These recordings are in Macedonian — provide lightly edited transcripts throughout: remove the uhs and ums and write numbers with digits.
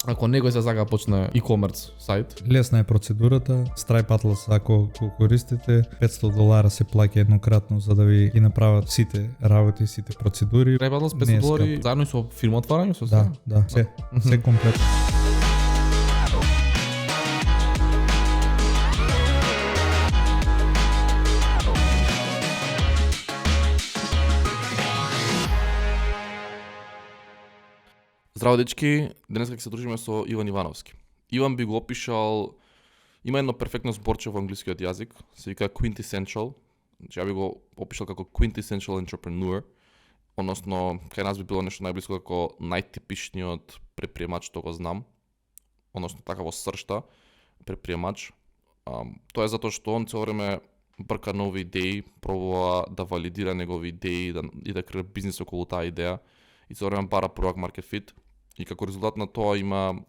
Ако некој се сака почне e-commerce сайт, Лесна е процедурата. Stripe Atlas, ако го користите, $500 се плаќа еднократно за да ви ги направат сите работи, сите процедури. треба да Не е $500 заедно и со фирма отварање со Да, да, се комплетно. Здраво дечки, денес ќе се дружиме со Иван Ивановски. Иван би го опишал, има едно перфектно зборче во англискиот јазик, се вика quintessential, значи ја би го опишал како quintessential entrepreneur, односно кај нас би било нешто најблиско како најтипичниот предприемач што го знам, односно така во сршта предприемач. Тоа е затоа што он цело време брка нови идеи, пробува да валидира негови идеи и да креира бизнис околу таа идеја и цело време бара product market fit. И како резултат на тоа има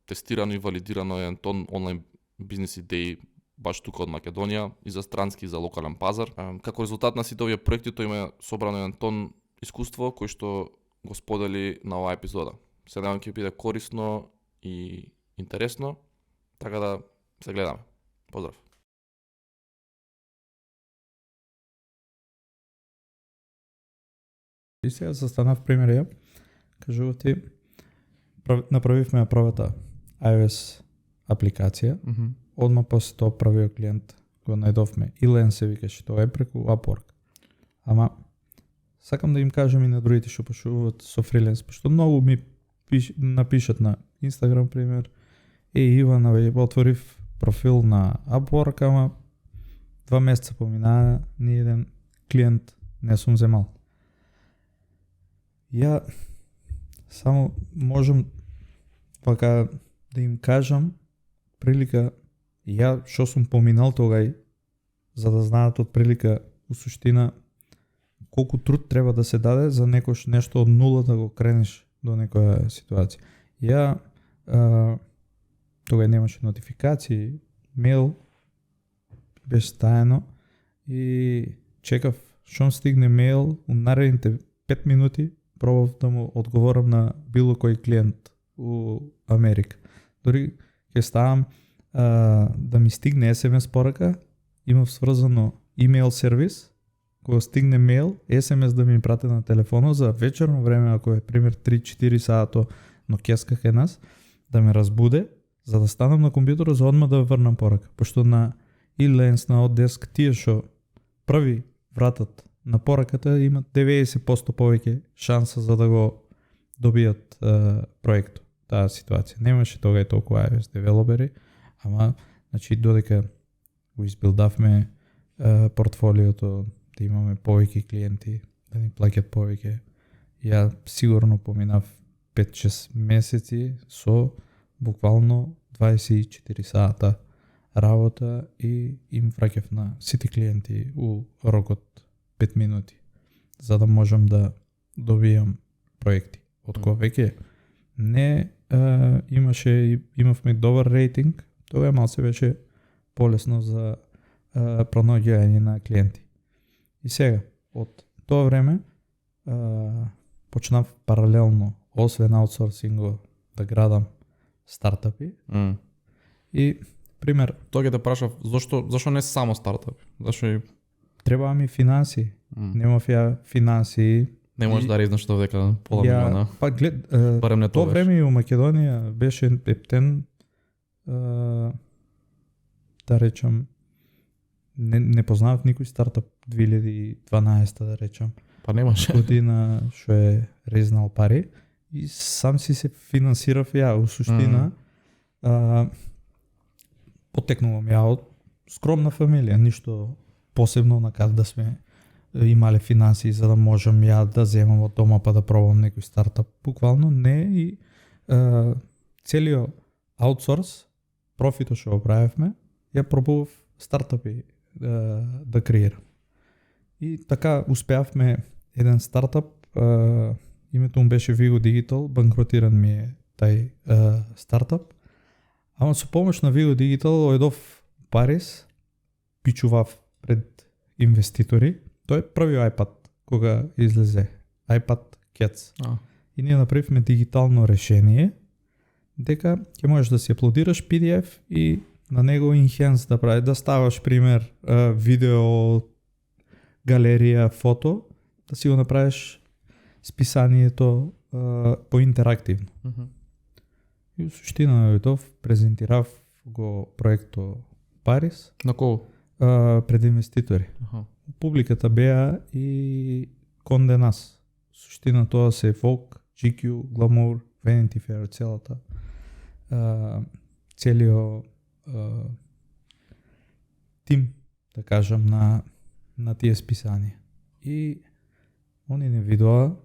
тестирано и валидирано еден тон онлайн бизнес идеи баш тука од Македонија и за странски и за локален пазар. Како резултат на сите овие проекти тој има собрано еден тон искуство кој што го сподели на оваа епизода. Се надевам ќе биде корисно и интересно, така да се гледаме. Поздрав. И сега застанав пример ја. Кажував ти, направивме првата iOS апликација. Одма после тоа правиот клиент го најдовме. Илен се викаше, тоа е преку Upwork. Ама сакам да им кажам и на другите што пошуват со фриленс, пошто многу ми напишат на Instagram пример. Иван, отворив профил на Upwork, ама 2 месеца поминаа, ни еден клиент не сум земал. Ја само можам вака да им кажам прилика ја што сум поминал тогај, за да знаат од прилика у суштина колку труд треба да се даде за некош нешто од нула да го кренеш до некоја ситуација. Ја тогај немаше нотификации, мейл беше тајно и чекав што стигне мейл у наредните 5 минути. Пробав да му одговорам на било кој клиент у Америка. Дори ќе ставам да ми стигне SMS порака, имав сврзано имейл сервис, кога стигне мейл, SMS да ми прате на телефонот за вечерно време, ако е пример 3-4 сато, но кесках е нас, да ме разбуде, за да станам на компјутерот за одма да врнам порака. Пошто на e-Lens, на Odesk, тие што прави вратат на пораката имат 90% повеќе шанса за да го добијат проектот, таа ситуација. Немаше тога и толку iOS девелопери, ама значи додека го избилдавме портфолиото, да имаме повеќе клиенти, да ни плаќат повеќе. Ја сигурно поминав 5-6 месеци со буквално 24 сата работа и им враќав на сите клиенти у рокот 5 минути, за да можам да добијам проекти. Од која веќе не имавме добар рейтинг, тоа малце беше полесно за пронаѓање на клиенти. И сега, од тоа време почнав паралелно, освен аутсорсинго, да градам стартапи. И пример, Тоа ќе те прашав, зашо не само стартапи? Зашо и треба ми финанси. Немав ја финанси. не можеш да резнеш тоа дека пола милиона? Па глед, Барем не тоа тоа време и у Македонија беше ептен, да речам, не познавав никој стартап 2012 да речам. Па немаше. Година што е резнал пари и сам си се финансирав ја, у суштина. Потекнувам ја од скромна фамилија, ништо посебно на кај да сме имале финансии за да можам ја да земам од дома па да пробам некој стартап. Буквално не и целиот аутсорс, профитот што го правевме, ја пробував стартапи да креирам. И така успеавме еден стартап, името му беше Vigo Digital, банкротиран ми е тај стартап. Ама со помош на Vigo Digital ојдов Париз, пичував пред инвеститори. Тој е први iPad кога излезе, iPad Kids. И ние направивме дигитално решение дека ќе можеш да си аплодираш PDF и на него enhance да прави, да ставаш пример видео, галерија, фото, да си го направиш списанието поинтерактивно. И в суштина на Витов презентирав го проекто Парис На кого? пред инвеститори. Публиката беа и Конде Нас. Суштина тоа се Vogue, GQ, Glamour, Vanity Fair, целиот тим, да кажам, на тие списанија. И они не видоа,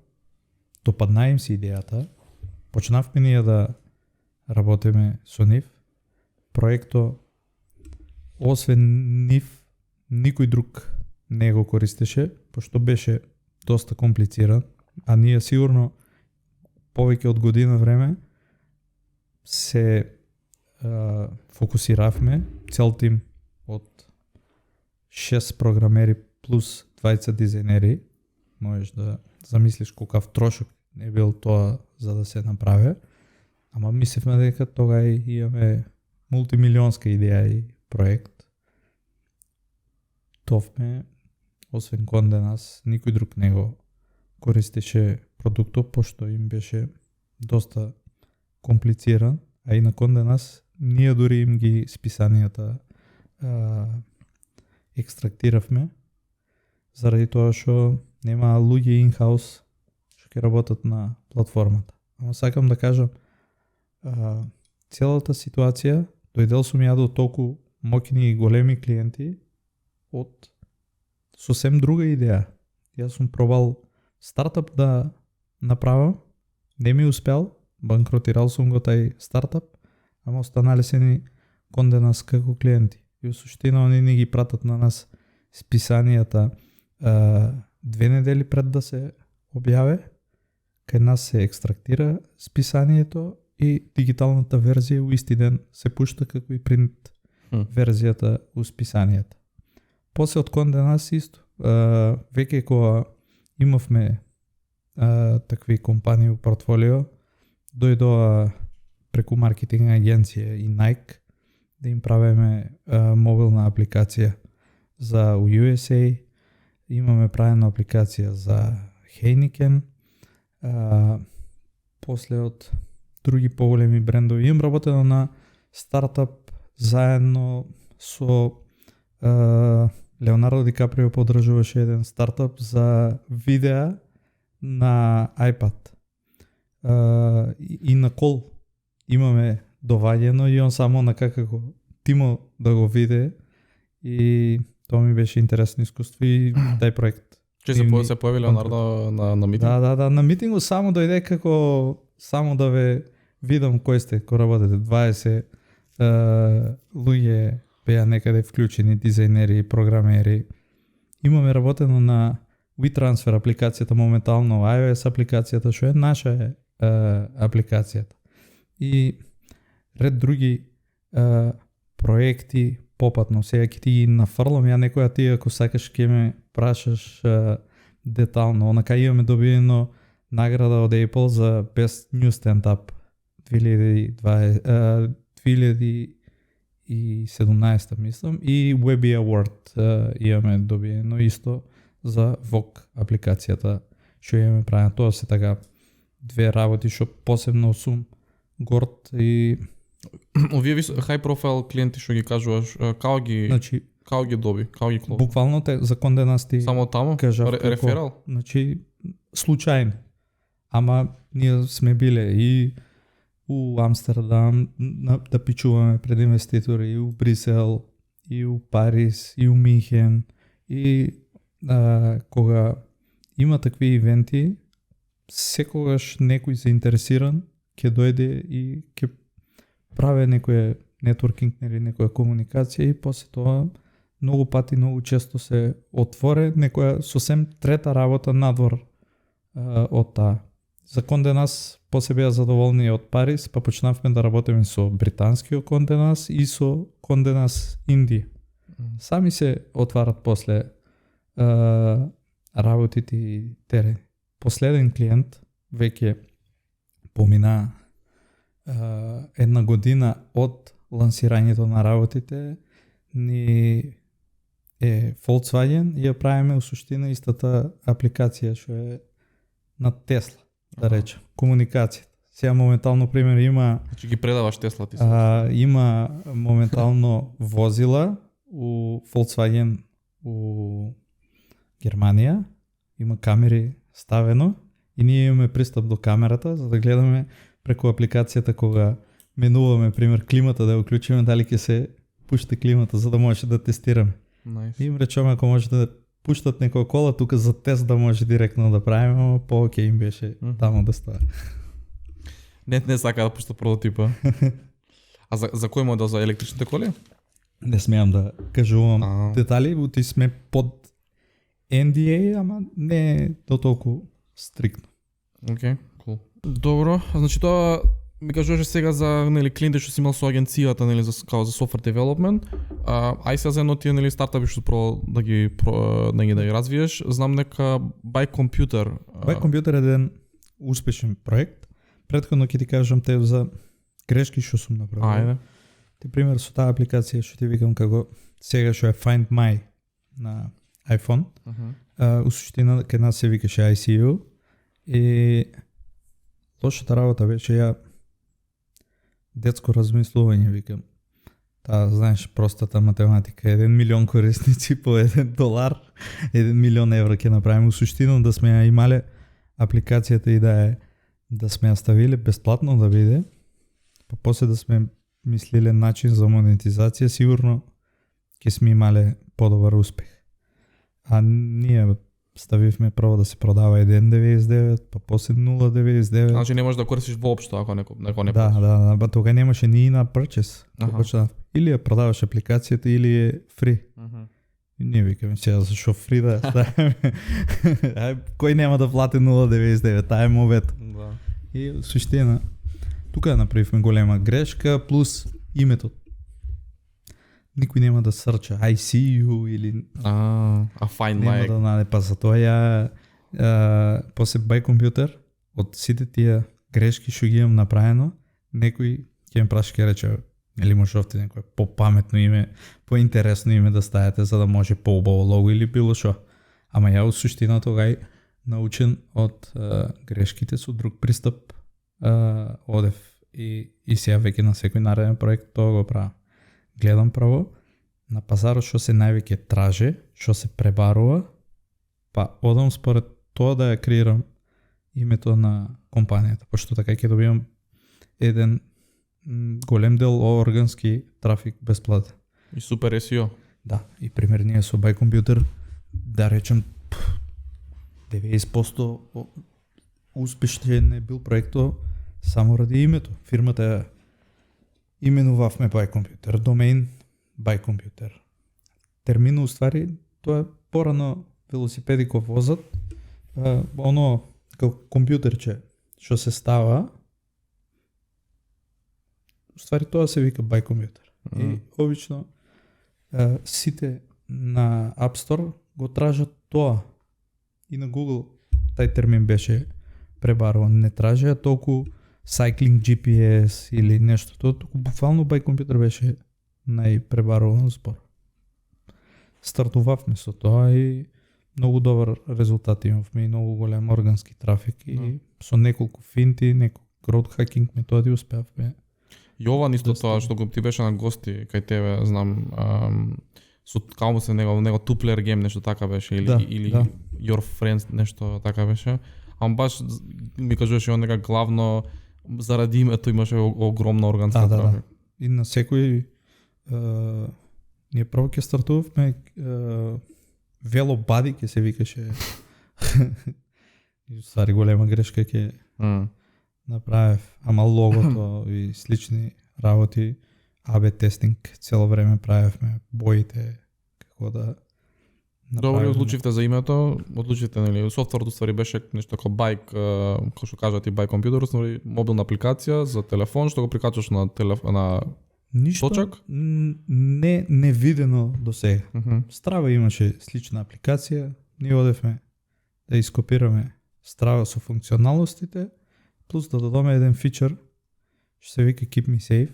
допадна им се идејата, почнавме ние да работиме со нив. Проекто, освен нив, никој друг не го користеше, пошто беше доста комплициран, а ние сигурно повеќе од година време се фокусиравме, цел тим од 6 програмери плюс 20 дизајнери. Можеш да замислиш колкав трошок не бил тоа за да се направи. Ама мислевме дека тога имаме мултимилионска идеја и проект. Товме, освен Конде Нас, никој друг не го користеше продуктот, пошто им беше доста комплициран, а и на Конде Нас ние дури им ги списанијата екстрактиравме, заради тоа што нема луѓе in-house што ќе работат на платформата. Ама сакам да кажам, целата ситуација дојдел сум ја до толку моќни и големи клиенти од сосем друга идеја. Јас сум пробал стартап да направам, не ми успел, банкротирал сум го тај стартап, ама останале се ни Конде Нас како клиенти. И в суштина они ни ги пратат на нас списанијата 2 недели пред да се објаве, кај нас се екстрактира списанието и дигиталната верзија у исти ден се пушта како и принт верзијата у списанието. После од Конде Нас исто. Веќе кога имавме такви компании у портфолио, дојдоа преку маркетинг агенција и Nike да им правиме мобилна апликација за USA, имаме правена апликација за Heineken, после од други поголеми брендови. Имам работено на стартап заедно со Леонардо Ди Каприо поддржуваше еден стартап за видеа на iPad. И на кол имаме доваѓено и он само на како тимо да го виде и тоа ми беше интересно искуство и тај проект. Че се појави Леонардо на митинг? Да, на митингу само дојде како само да ве видам кој сте, кој работите, 20 луѓе беа некаде вклучени, дизајнери, програмери. Имаме работено на WeTransfer апликацијата моментално, iOS апликацијата, што е наша апликацијата. И ред други проекти попатно. Сега ќе ти ги нафрлам, ја некоја ти ако сакаш ќе ме прашаш детално. Онака имаме добиено награда од Apple за Best New Stand-up 2017 мислам и Webby Award имаме добиено исто за Vogue апликацијата што имаме правено. Тоа се така две работи што посебно сум горд и овие high profile клиенти што ги кажуваш, као ги доби, као ги клоп? Буквално за Конде Нас ти само таму? Реферал? Значи случајно. Ама ние сме биле и у Амстердам да пичуваме пред инвеститори, и у Брисел, и у Парис, и у Михен. И кога има такви ивенти, секогаш некој заинтересиран ќе дојде и ќе прави некој нетворкинг или некоја комуникација и после тоа многу пати, многу често се отворе некоја сосем трета работа надвор од таа. За Конде Нас после беа задоволни од Парис, па почнавме да работиме со британскиот Конде Нас и со Конде Нас Индија. Сами се отварат после работите и терени. Последен клиент веќе помина година од лансирањето на работите ни е Volkswagen и ја правиме у суштина истата апликација што е на Тесла, да речем, комуникацијата. Сега моментално пример има Значи ги предаваш Тесла ти. има моментално возила у Volkswagen у Германија, има камери ставено и ние имаме пристап до камерата за да гледаме преку апликацијата кога менуваме пример климата да ја уклучиме дали ќе се пушта климата за да може да тестираме. Nice. Им речеме ако може да пуштат некоја кола тука за тест да може директно да правиме, ама по-окей им беше таму да става. Не сака да пушта прототипа. А за кој модел, за електричните коли? Не смеам да кажувам детали, ти сме под NDA, ама не до толку стриктно. Окей, cool. Добро, значи тоа ми кажуваше сега за нели клиенти што си имал со агенцијата нели за као за software development. Ај сега за едно тие нели стартапи што да ги развиеш, знам дека By Computer. By Computer е еден успешен проект. Претходно ќе ти кажам те за грешки што сум направил. Ајде. Ти пример со таа апликација што ти викам како сега што е Find My на iPhone. У суштина кај нас се викаше ICU и лошата работа беше ја детско размислување, викам. Знаеш, простата математика, 1 милион корисници по $1, 1 милион евро ќе направиме. У суштина да сме ја имале апликацијата и да сме ја ставиле бесплатно да биде, па после да сме мислиле начин за монетизација, сигурно ќе сме имале подобар успех. А ние ставивме прво да се продава 1.99, па после 0.99. Значи не можеш да користиш воопшто ако некој не Да, ба тога немаше ни на purchase. Или ја продаваш апликацијата или е фри. И ние викаме сега зашо фри да ставиме. Кој нема да плати 0.99, таа е мовет. Да. И суштина тука направивме голема грешка плюс името. Никој нема да срча ICU или Find нема My. да наде, па за тоа ја после By Computer од сите тие грешки што ги имам направено, некој ќе ми праши ќе рече или може овде некој попаметно име, поинтересно име да ставите за да може поубаво лого или било што. Ама ја од суштина тогај научен од грешките со друг пристап одев и сега веќе на секој нареден проект тоа го правам. Гледам право на пазарот што се највеќе траже, што се пребарува, па одам според тоа да ја креирам името на компанијата, пошто така ќе добивам еден голем дел органски трафик бесплатен. И супер SEO. Да, и пример ние со By Computer, да речем 90% успешен е бил проектот само ради името. Фирмата ја именувавме By Computer, домен By Computer. Термин уствари тоа е порано велосипеди кои возат, оно како компјутерче што се става, уствари тоа се вика By Computer. И обично сите на App Store го тражат тоа. И на Google тај термин беше пребаруван. Не тражеа толку Cycling GPS или нешто, толку буквално By Computer беше најпребаруван збор. Стартувавме со тоа и многу добар резултат имавме и многу голем органски трафик и со неколку финти, неколку growth hacking методи успеавме. Јован исто тоа што го ти беше на гости кај тебе, знам, со као се него two player game нешто така беше или Your Friends нешто така беше. Ам баш ми кажуваше он дека главно заради името имаше огромна органска трафик. И на секој ние прво ќе стартувавме Velo Buddy ќе се викаше. И ствари голема грешка ќе направив, ама логото и слични работи, AB тестинг цело време правевме, боите како да направиме. Добро, одлучивте за името, одлучивте, нели, софтверот уствари беше нешто како байк, како што кажат и By Computer, уствари мобилна апликација за телефон што го прикачуваш на Ништо точак? не видено до сега. Strava имаше слична апликација, ние одевме да ископираме Strava со функционалностите, плюс да додаме еден фичер што се вика Keep Me Safe.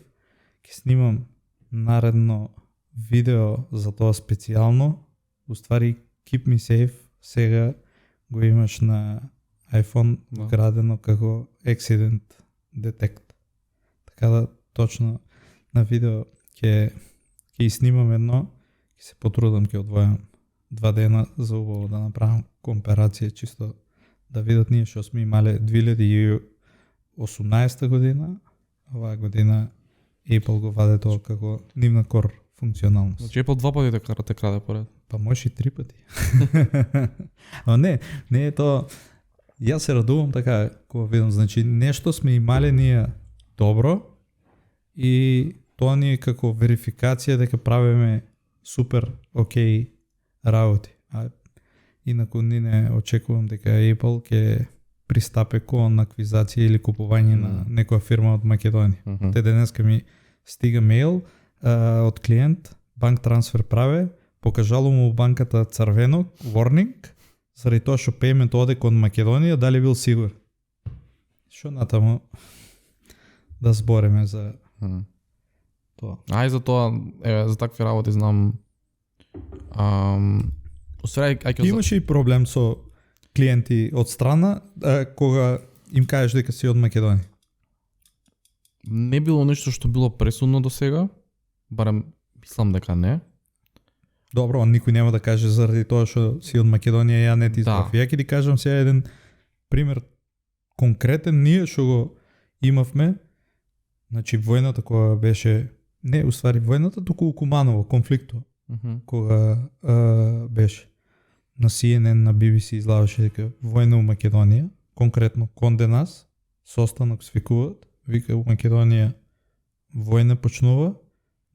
Ќе снимам наредно видео за тоа специјално. Уствари Keep Me Safe сега го имаш на iPhone вградено како Accident Detect. Така да точно на видео ќе снимам едно, ќе се потрудам, ќе одвојам 2 дена за убаво да направам компарација, чисто да видат ние што сме имале 2018 година, оваа година Apple го ваде тоа како нивна кор функционалност. Значи Apple 2 пати те краде поред. Па може и 3 пати. Но не е тоа. Јас се радувам така кога видам, значи нешто сме имале ние добро и тоа ни е како верификација дека правиме супер окей работи. А инаку ни не очекувам дека Apple ќе пристапе кон аквизација или купување на некоја фирма од Македонија. Те денеска ми стига мејл од клиент, банк трансфер праве, покажало му банката црвено, warning, заради тоа што пејмент оде кон Македонија, дали бил сигурен. Што натаму да збориме за тоа. Ај за тоа, за такви работи знам. Имаше и проблем со клиенти од страна, кога им кажеш дека си од Македонија. Не било нешто што било пресудно до сега, барем мислам дека не. Добро, никој нема да каже заради тоа што си од Македонија, ја не ти избрав. Ја ќе ти кажам сега еден пример конкретен, ние што го имавме, значи војната кога беше, не уствари војната, туку у Куманово, конфликтот, кога беше на CNN, на BBC излаваше дека војна у Македонија, конкретно Конде нас, состанок свикуваат, вика у Македонија војна почнува,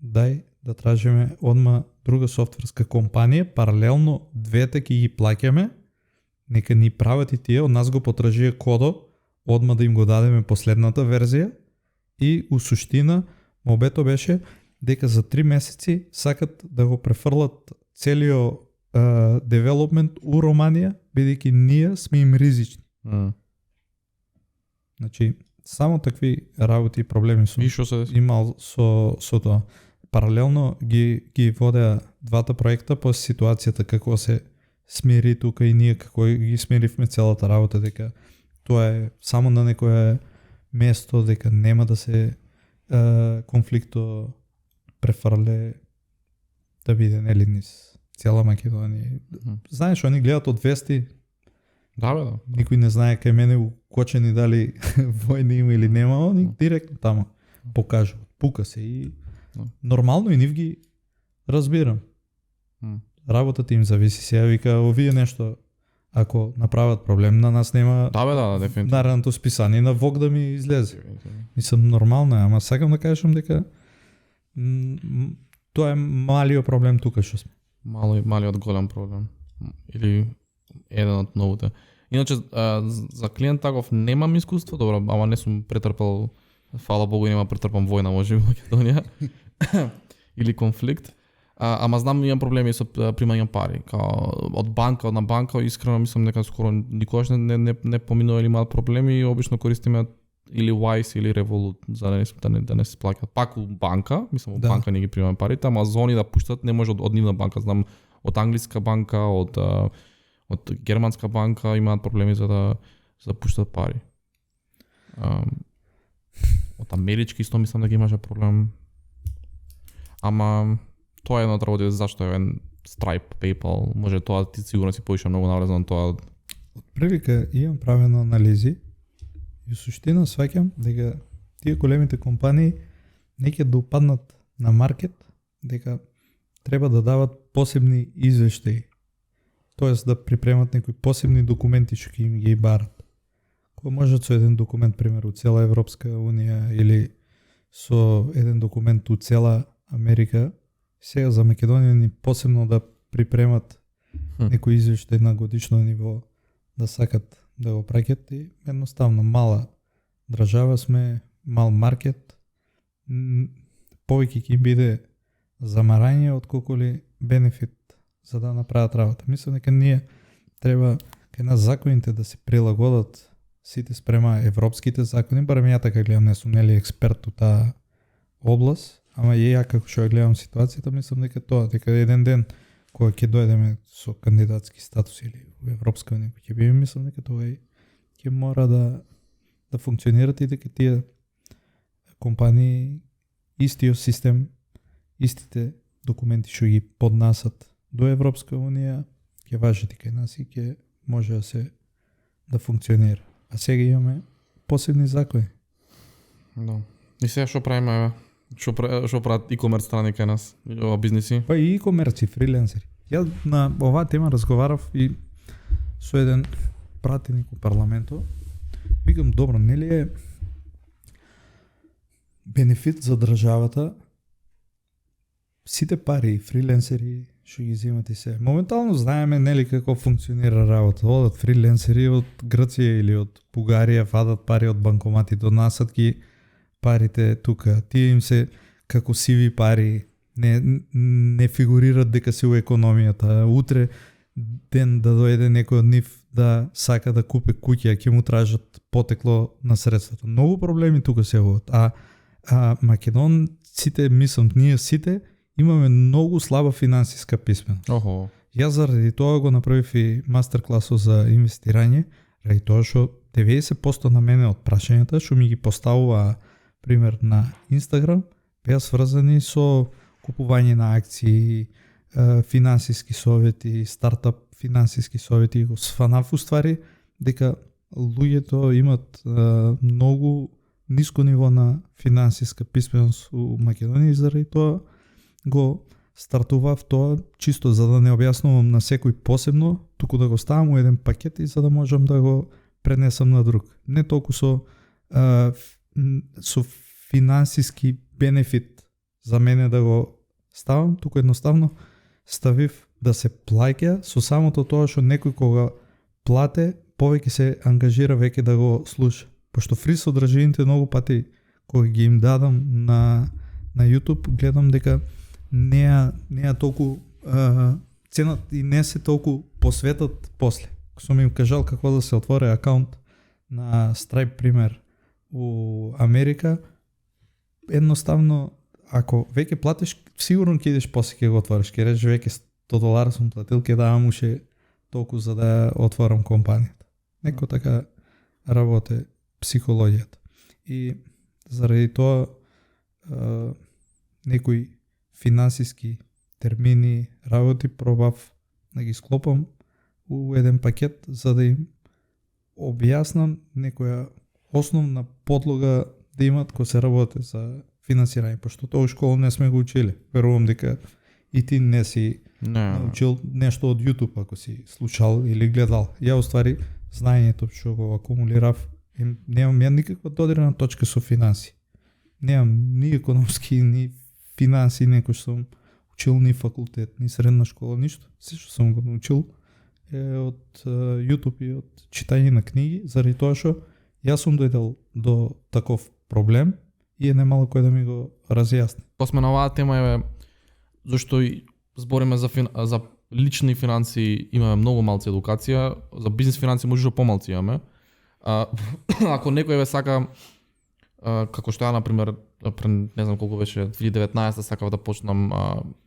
дај да тражиме одма друга софтверска компанија, паралелно двете ќе ги плаќаме, нека ни прават и тие, од нас го потражија кодо, одма да им го дадеме последната верзија и у суштина мобето беше дека за 3 месеци сакат да го префрлат целиот девелопмент у Романија, бидејќи ние сме им ризични. Значи, само такви работи и проблеми сум имал со тоа. Паралелно ги водеа двата проекта по ситуацијата како се смири тука и ние како ги смиривме целата работа, дека тоа е само на некое место, дека нема да се конфликто префрле да биде нели низ цела Македонија. Знаеш, они гледат од вести. Да, бе, да. Никој не знае кај мене укочени дали војна има или нема, они директно тамо покажу. Пука се и нормално и нив ги разбирам. Работата им зависи. Сега вика, овие нешто, ако направат проблем, на нас нема дефинитивно наредното списание на ВОК да ми излезе. Мислам, нормално е, ама сакам да кажам дека тоа е малиот проблем тука што сме. Малиот голем проблем. Или еден од новите. Иначе, за клиент таков немам искуство, добро, ама не сум претрпел, фала Богу, нема претрпам војна може во Македонија. Или конфликт. Ама знам имам проблеми со примање пари. Као од банка на банка, искрено мислам дека скоро никогаш не поминува или имаат проблеми и обично користиме или Wise или Revolut за да не се плаќаат. Пак у банка, мислам у банка не ги примаме парите, ама за они да пуштат не може од нивна банка. Знам од англиска банка, од германска банка имаат проблеми за да пуштат пари. Од амерички исто мислам дека имаше проблем. Ама тоа е едно од работите зашто е Stripe, PayPal, може тоа ти сигурно си поише многу навлезан тоа. Од прилика имам правено анализи и суштина сваќам дека тие големите компании не ќе да упаднат на маркет, дека треба да дават посебни извештаи. Тоест да припремат некои посебни документи што ќе им ги барат. Кога можат со еден документ, пример, у цела Европска Унија или со еден документ у цела Америка, сега за Македонија ни посебно да припремат некој извештај на годишно ниво, да сакат да го праќат и едноставно мала држава сме, мал маркет, повеќе ќе биде замарање отколку ли бенефит за да направат работа. Мислам дека ние треба кај нас законите да се прилагодат сите спрема европските закони, барем ја така гледам, не сум нели експерт у таа област, ама ја како што ја гледам ситуацијата, мислам дека тоа, дека еден ден кога ќе дојдеме со кандидатски статус или во Европска унија, ќе биме, мислам дека тоа ќе мора да функционираат и дека тие компании истиот систем, истите документи што ги поднасат до Европска унија, ќе важат и кај нас и ќе може да функционира. А сега имаме посебни закони. Да. И сега што правиме, бе? Што прават e-commerce страни кај нас, ова бизниси? Па и e-комерци, фриленсери. Ја на оваа тема разговарав и со еден пратеник у парламентот. Викам, добро, нели е бенефит за државата сите пари и фриленсери што ги земат и се. Моментално знаеме нели како функционира работа. Одат фриленсери од Грција или од Бугарија, вадат пари од банкомати, донасат ги парите тука. Тие им се како сиви пари, не фигурират дека се у економијата. Утре ден да дојде некој од нив да сака да купи куќа, ќе му тражат потекло на средствата. Многу проблеми тука се водат. А македонците, мислам, ние сите имаме многу слаба финансиска писменост. Охо. Јас заради тоа го направив и мастер класот за инвестирање, ради тоа што 90% на мене од прашањата што ми ги поставува пример на Инстаграм беа сврзани со купување на акции, финансиски совети, стартап финансиски совети. Го сфанав уствари дека луѓето имат многу ниско ниво на финансиска писменост у Македонија и заради тоа го стартував тоа чисто за да не објаснувам на секој посебно, туку да го ставам у еден пакет и за да можам да го пренесам на друг. Не толку со финансиски бенефит за мене да го ставам, туку едноставно ставив да се плаќа со самото тоа што некој кога плате, повеќе се ангажира веќе да го слуша. Пошто фри содржините многу пати кога ги им дадам на YouTube, гледам дека не толку ценат и не се толку посветат после. Кога сум им кажал како да се отвори акаунт на Stripe пример у Америка, едноставно ако веќе платиш, сигурно ќе идеш после ќе го отвориш, ќе речеш веќе $100 сум платил, ќе давам уште толку за да отворам компанијата. Неко така работи психологијата. И заради тоа некои финансиски термини, работи пробав да ги склопам у еден пакет за да им објаснам некоја основна подлога да имат кога се работи за финансирање, пошто тоа у школа не сме го учили. Верувам дека и ти не си научил нешто од YouTube ако си слушал или гледал. Ја уствари знаењето што го акумулирав, немам ја никаква додирна точка со финанси. Немам ни економски, ни финанси, некој што сум учил ни факултет, ни средна школа, ништо. Се што сум го научил е од YouTube и од читање на книги, заради тоа што јас сум дојдел до таков проблем и е немало кој да ми го разјасни. Кога сме на оваа тема е зашто и збориме за лични финанси, имаме многу малци едукација, за бизнес финанси можеше помалци имаме. Ако некој ве сака, како што ја, например, не знам колку беше, 2019 сакав да почнам,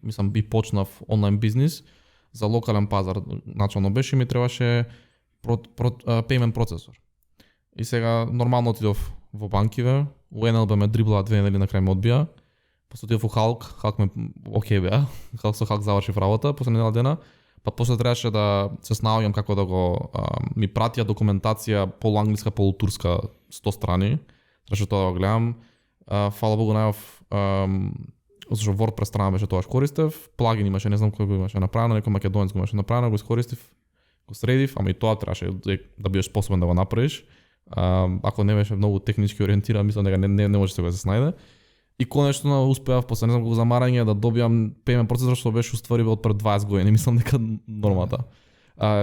мислам и почнав онлайн бизнес за локален пазар, начално беше, ми требаше payment процесор. И сега нормално отидов во банкиве, у НЛБ ме дрибла 2 недели, на крај ме одбија. После отидов у Халк ме окей беа, со Халк завршив работа, после недела дена, па после требаше да се снаоѓам како да го ми пратија документација полуанглиска, полутурска 100 страни, требаше тоа да го гледам. Фала Богу најав, зашто WordPress страна беше тоа што користев, плагин имаше, не знам кој го имаше направено, некој македонец го имаше направено, го искористив, го средив, ама и тоа требаше да бидеш способен да го направиш. Ако не беше многу технички ориентиран, мислам дека не може да се снајде. И конечно успеав после не знам колку замарање да добиам payment процесор што беше уствари од пред 20 години, мислам дека нормата.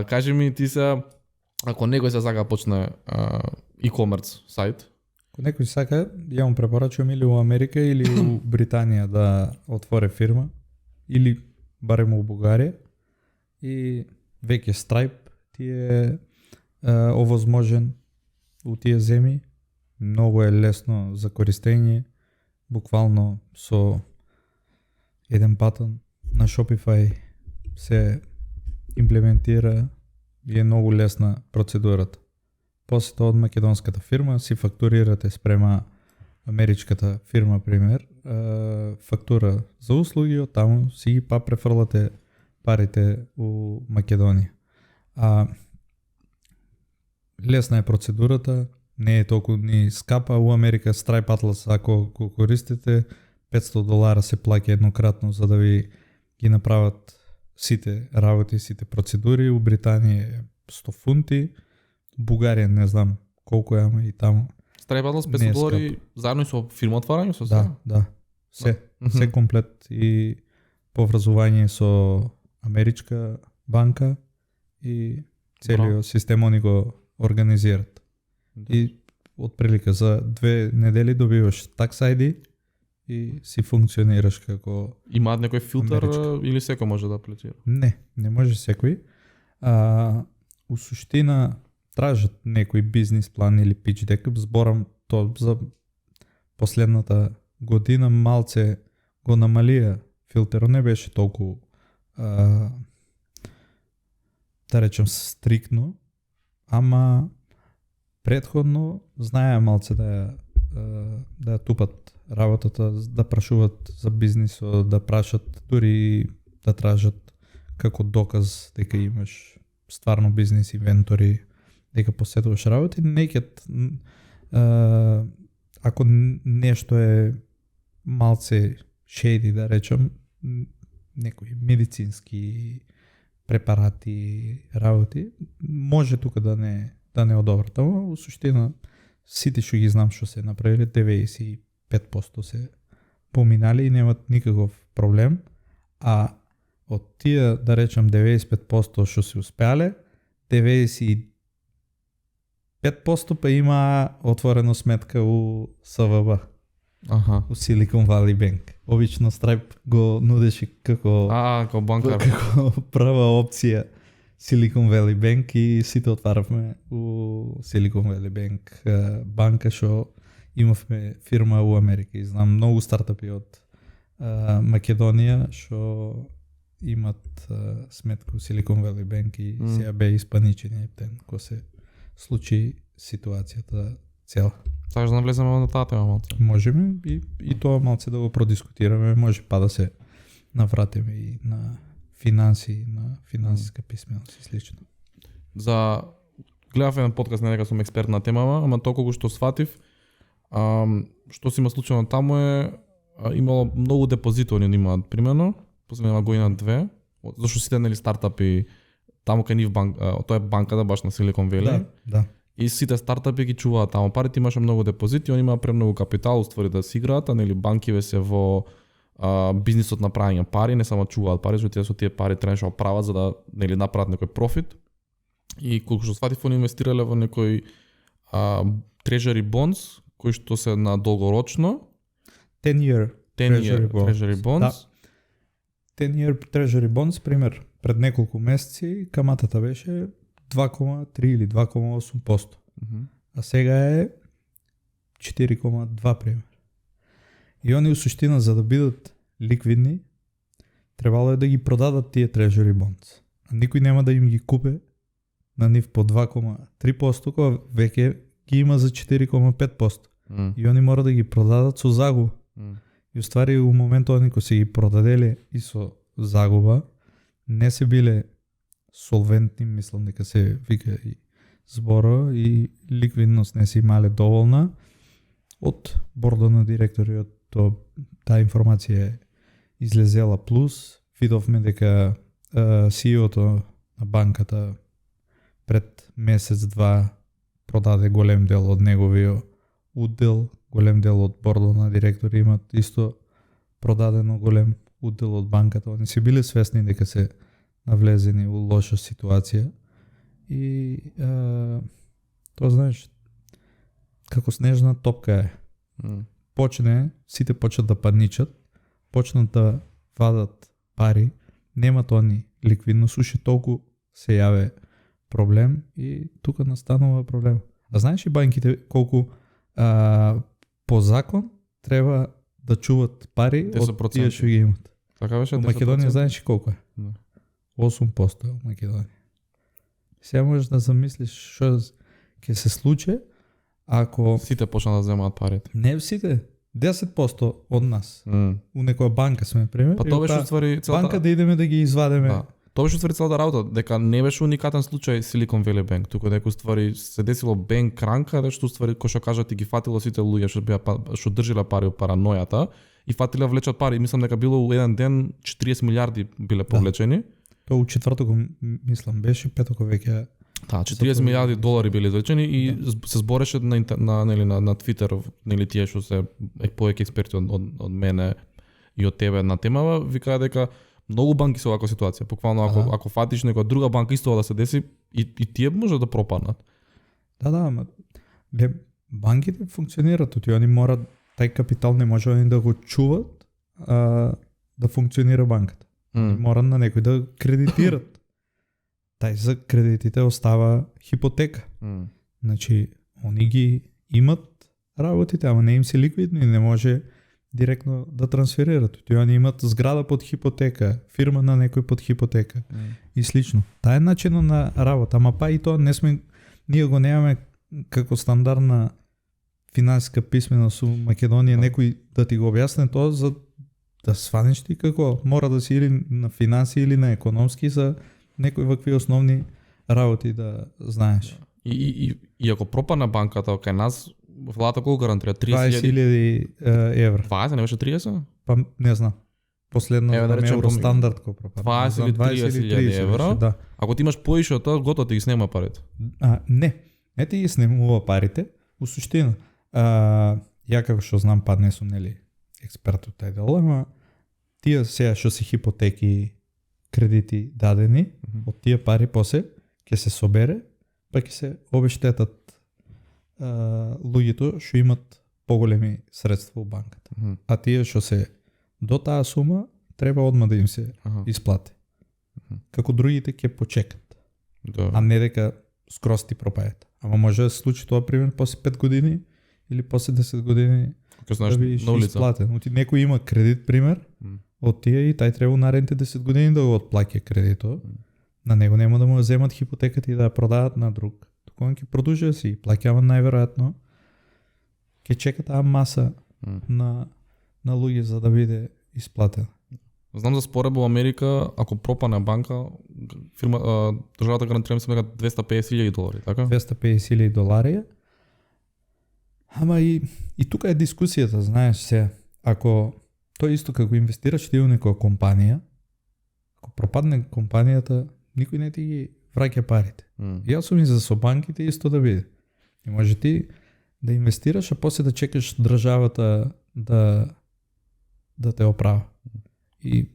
Кажи ми ти се, ако некој се сака почне e-commerce сайт, ако некој сака, ја му препорачувам или у Америка или у Британија да отвори фирма, или барем у Бугарија, и веќе Stripe ти е овозможен у тие земји. Многу е лесно за користење. Буквално со еден батон на Shopify се имплементира и е многу лесна процедурата. После тоа од македонската фирма си фактурирате спрема америчката фирма, пример, фактура за услуги, од таму си ги префрлате парите у Македонија. Лесна е процедурата, не е толку ни скапа. У Америка Stripe Atlas, ако го користите, $500 се плаќа еднократно за да ви ги направат сите работи, сите процедури. У Британија е 100 фунти, Бугарија не знам колку е, ама и таму. Stripe Atlas $500 заедно и со фирма отварање со се? Да. Се комплет и поврзување со америчка банка и целиот систем они го организираат. И отприлика за 2 недели добиваш Tax ID и си функционираш како Имаат некој филтер америчка. или секој може да аплицира? Не може секој. У суштина тражат некој бизнис план или pitch deck. Зборам тоа за последната година малце го намалија филтерот, не беше толку да речем стриктно, ама предходно знаеа малце да ја тупат работата, да прашуват за бизнисот, да прашат, дури да тражат како доказ дека имаш стварно бизнис инвентори, дека поседуваш работи. Некад ако нешто е малце шеди, да речем, некои медицински препарати, работи, може тука да не одобрат. Ама у суштина сите што ги знам што се направиле, 95% се поминали и немат никаков проблем, а од тие, да речем, 95% што се успеале, 95% па има отворено сметка у СВБ, у Silicon Valley Bank. Обично Stripe го нудеше како банкар. како прва опција Silicon Valley Bank и сите отваравме у Silicon Valley Bank банка, што имавме фирма у Америка и знам многу стартапи од Македонија што имат сметка у Silicon Valley Bank и сега бе испаничен ептен кога се случи ситуацијата цела. Сакаш да навлеземе на таа тема малце? Можеме и тоа малце да го продискутираме, може па да се навратиме и на финанси, на финансиска писменост и слично. Гледав еден подкаст, не дека сум експерт на темава, ама толку што сватив, што се има случено таму е имало многу депозити они имаат примерно, последна година 2, зашто сите нели стартапи таму кај нив тоа е банката баш на Silicon Valley. Да. И сите стартапи ги чуваат таму парите, имаше многу депозити, они имаат премногу капитал уствари да си играат, а нели банкиве се во бизнисот на правење пари, не само чуваат пари, зашто со тие пари требаше да прават за да нели направат некој профит. И колку што сватив, они инвестирале во некој treasury bonds, кои што се на долгорочно 10-year treasury bonds. Да. 10-year treasury bonds, пример, пред неколку месеци каматата беше 2,3 или 2,8%. А сега е 4,2 пример. И они у суштина за да бидат ликвидни, требало е да ги продадат тие treasury bonds. А никој нема да им ги купе на нив по 2,3%, кога веќе ги има за 4,5%. И они мора да ги продадат со загуба. И уствари у моментот они кои се ги продаделе и со загуба, не се биле солвентни, мислам дека се вика и зборо, и ликвидност не се имале доволна. Од бордот на директориот таа информација е излезела плюс. Видовме дека CEO-то на банката пред месец-два продаде голем дел од неговиот удел, голем дел од бордот на директори имат исто продадено голем удел од банката. Они се биле свесни дека се навлезени у лоша ситуација и тоа знаеш како снежна топка е. Сите почнат да паничат, почнат да вадат пари, немат они ликвидност, уште толку се јаве проблем и тука настанува проблем. А знаеш ли банките колко по закон трябва да чуват пари от 10%. тия ще ги имат? Така беше В 10%. Македония знаеш ли колко е? Да. 8% в Македония. Сега можеш да замислиш що ќе се случи, ако Сите почна да вземаат парите. не всите, 10% од нас, у некоја банка сме, пример, Па и тоа од беше таа уствари целата... банка да идеме да ги извадиме. Да. Тоа беше уствари целата работа, дека не беше уникатен случај Silicon Valley Bank, туку дека уствари се десило банк кранка, што уствари кој што кажа ти ги фатило сите луѓе што држиле пари од паранојата и фатиле влечат пари. Мислам дека било у еден ден 40 милиарди биле повлечени. Тоа у четврток мислам беше, петок веќе. Да, 40 милиарди долари биле извлечени и се збореше на Twitter, нели тие што се повеќе експерти од мене и од тебе на темава, викаа дека многу банки се оваква ситуација. Буквално ако фатиш некоја друга банка исто да се деси и тие може да пропаднат. Да, ама банките функционираат, и они морат тај капитал не може они да го чуват да функционира банката. Мора на некој да кредитират. Тај за кредитите остава хипотека. Значи, они ги имат работите, ама не им се ликвидни, не може директно да трансферират. И они имат зграда под хипотека, фирма на некој под хипотека и слично. Тај е начинот на работа, ама па и тоа ние го немаме како стандардна финансиска писменост у Македонија, некој да ти го објасне тоа за да сванеш ти како мора да си или на финанси или на економски за некои вакви основни работи да знаеш. И ако пропадне банката кај нас, владата колку гарантира? 20.000 евра. 20, не беше 30? Па не знам. Последно да речем, Евростандард кој пропадна. 20 или 30.000 евра. Да. Ако ти имаш поише од тоа, готово ти ги снема парите. Не ти ги снемува парите. У суштина, ја како што знам, па не сум нели експерт од тај дел, ама тие сега што се хипотеки, кредити дадени, од тие пари после ќе се собере, па ќе се обештетат луѓето што имат поголеми средства во банката. А тие што се до таа сума треба одма да им се исплати. Како другите ќе почекат. Да. А не дека скроз ти пропајат. Ама може да се случи тоа пример после 5 години или после 10 години да би исплатен. Оти некој има кредит пример од тие и тај треба наредните 10 години да го отплаќа кредитот. На него нема да му земат хипотеката и да ја продадат на друг. Туку он ќе продолжи да си плаќава најверојатно. Ќе чека таа маса на луѓе за да биде исплатен. Знам за според во Америка, ако пропане банка, фирма државата гарантира мислам дека $250,000, така? $250,000. Ама и тука е дискусијата, знаеш се, ако тоа исто како инвестираш ти во некоја компанија, ако пропадне компанијата, никој не ти ги враќа парите. Јас сум и за со банките исто да биде. И може ти да инвестираш, а после да чекаш државата да те оправа. И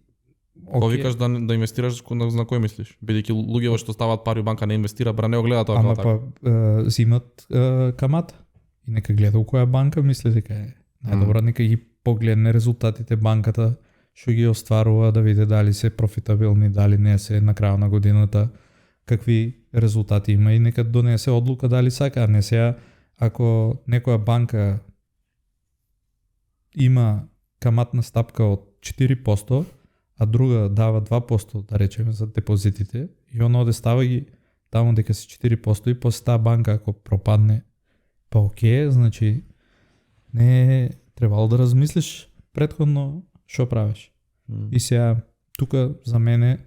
Кога викаш да инвестираш, на кој мислиш? Бидејќи луѓето што стават пари во банка не инвестира, бра не го гледа тоа како така. Ама па зимат камата. И нека гледа у која банка мисли дека е најдобра, нека ги погледне резултатите банката што ги остварува, да види дали се профитабилни, дали не се на крајот на годината, какви резултати има и нека донесе одлука дали сака, а не сега ако некоја банка има каматна стапка од 4%, а друга дава 2%, да речеме, за депозитите, и он оде става ги таму дека се 4% и после таа банка ако пропадне, па окей, значи не требало да размислиш претходно што правиш. И сега тука за мене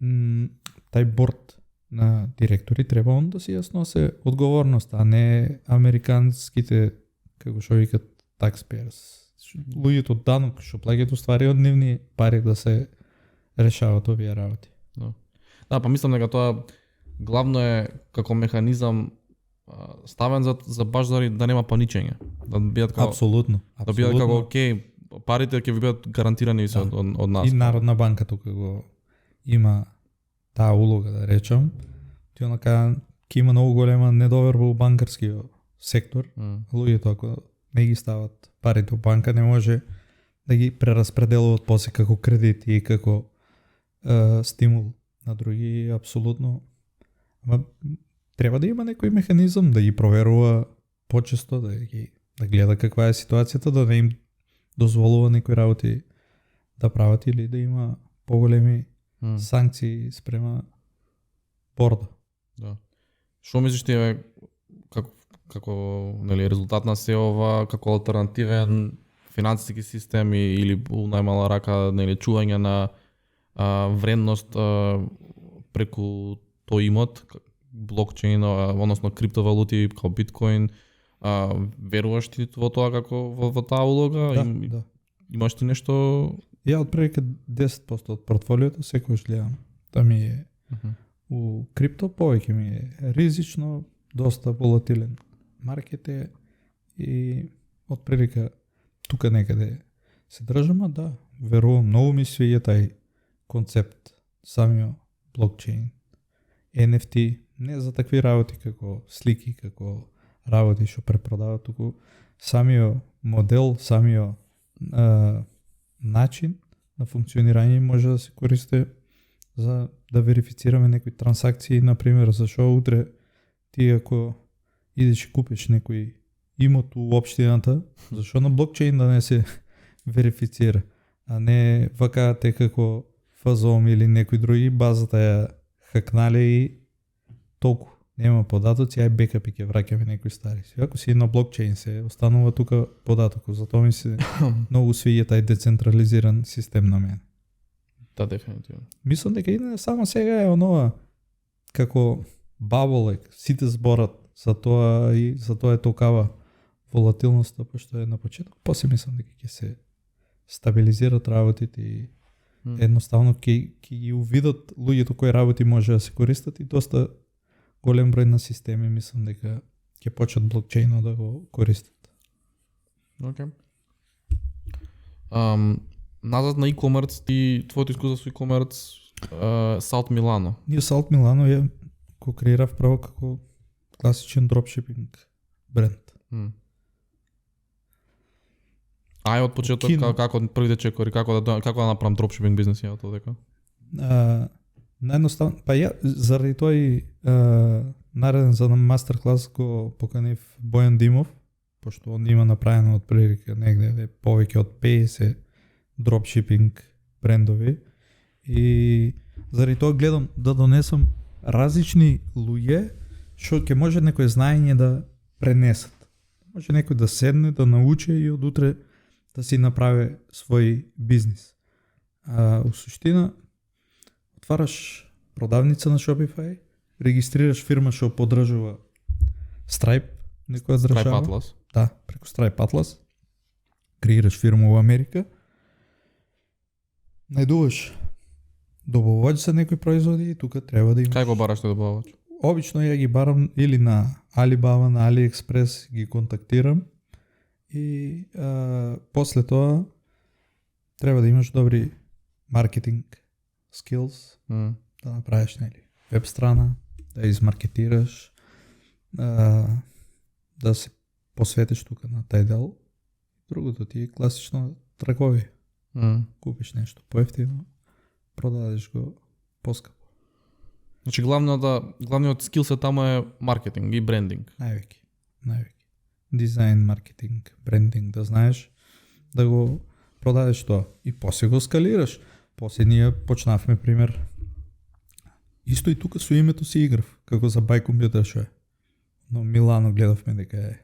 тај борд на директори треба он да си ја сноси одговорност, а не американските, како што викат, taxpayers. Луѓето од данок што плаќаат уствари од нивни пари да се решаваат овие работи. Да, па мислам дека тоа главно е како механизам ставен за баш да нема паничење. Да бидат како Апсолутно. Да бидат како окей, парите ќе ви бидат гарантирани од нас. И Народна банка тука го има таа улога, да речам. Ти онака ќе има многу голема недоверба во банкарскиот сектор. Луѓето ако не ги стават парите во банка, не може да ги прераспределуваат после како кредити и како стимул на други, апсолутно. Ама треба да има некој механизам да ги проверува почесто, да гледа каква е ситуацијата, да не им дозволува некои работи да прават или да има поголеми санкции спрема борда. Да. Што мислиш ти е како нели резултат на се ова, како алтернативен финансиски систем или у најмала рака нели чување на вредност преку тој имот, блокчейн, односно криптовалути како биткоин, веруваш ти во тоа како во таа улога? Да. Имаш ти нешто? Ја отприлика 10% од портфолиото секогаш гледам да ми е у крипто, повеќе ми е ризично, доста волатилен маркет е и отприлика тука некаде се држам, да, верувам, многу ми свиѓа тај концепт, самиот блокчейн, NFT, не за такви работи како слики, како работи што препродаваат, туку самиот модел, самиот начин на функционирање може да се користи за да верифицираме некои трансакции, например, зашо утре ти ако идеш и купиш некој имот у општината, зашо на блокчейн да не се верифицира, а не вакаате како Фазом или некои други, базата ја хакнале и толку. Нема податоци, ај бекапи ќе враќаме некои стари. Ако си на блокчейн се останува тука податокот, затоа ми се многу свиѓа тај децентрализиран систем на мене. Да, дефинитивно. Мислам дека и само сега е онова како баболек, сите зборат за тоа и за тоа е толкава волатилноста, пошто е на почеток. После мислам дека ќе се стабилизират работите и едноставно ќе ги увидат луѓето кои работи може да се користат и доста голем број на системи мислам дека ќе почнат блокчейнот да го користат. Океј. Назад на e-commerce, ти твоето искуство со e-commerce, Salt Milano. Ние Salt Milano ја го креирав право како класичен дропшипинг бренд. Ај од почеток како првите чекори, како да направам дропшипинг бизнес ја тоа дека? Наједноставно, па ја заради тој нареден за мастер клас го поканив Бојан Димов, пошто он има направено од прилика негде повеќе од 50 дропшипинг брендови и заради тоа гледам да донесам различни луѓе што ќе може некој знаење да пренесат. Може некој да седне, да научи и од утре да си направи свој бизнис. У суштина отвараш продавница на Shopify, регистрираш фирма што поддржува Stripe, некоја држава. Stripe Atlas. Да, преку Stripe Atlas. Креираш фирма во Америка. Најдуваш добавач за некои производи и тука треба да имаш. Кај го бараш тој добавач? Обично ја ги барам или на Alibaba, на AliExpress, ги контактирам и после тоа треба да имаш добри маркетинг skills, да направиш веб страна, да измаркетираш, да се посветиш тука на тај дел. Другото ти е класично трговија. Купиш нешто поевтино, продадеш го поскапо. Значи главниот скилсет таму е маркетинг и брендинг. Највеќе. Дизајн, маркетинг, брендинг, да знаеш да го продадеш тоа и после го скалираш. После ние почнавме пример. Исто и тука со името си играв, како за Buy Computer што е. Но Милано гледавме дека е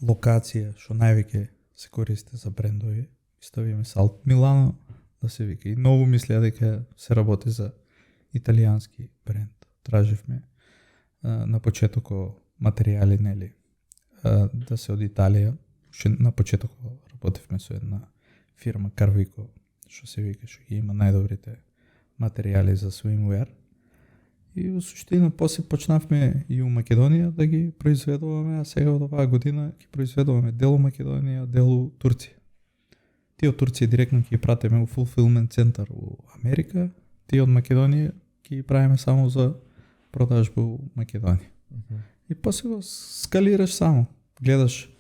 локација што највеќе се користи за брендови. Ставиме Salt Milano да се вика. И многу мислеа дека се работи за италијански бренд. Траживме на почетоко материјали, нели, да се од Италија. Ше на почетоко работевме со една фирма Carvico, што се вика, што ги има најдобрите материјали за swimwear. И во суштина после почнавме и у Македонија да ги произведуваме, а сега од оваа година ги произведуваме дел у Македонија, дел у Турција. Тие од Турција директно ги пратиме у fulfillment центар у Америка, тие од Македонија ги правиме само за продажба у Македонија. И после го скалираш само. Гледаш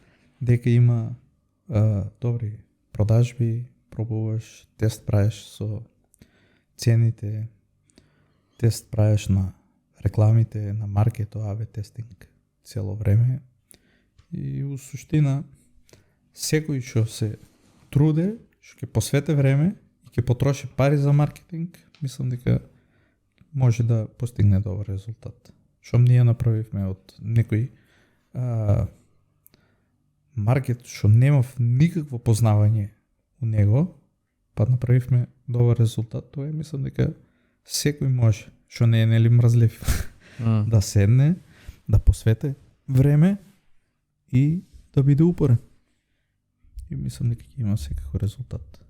дека има добри продажби, пробуваш, тест правиш со цените, тест правиш на рекламите на маркето, АБ тестинг цело време. И у суштина, секој што се труде, што ќе посвете време и ќе потроши пари за маркетинг, мислам дека може да постигне добар резултат. Што ние направивме од некој маркет што немав никакво познавање у него, па направивме добар резултат, тоа е, мислам дека секој може, што не е нели мразлив, да седне, да посвете време и да биде упорен. И мислам дека ќе има секако резултат.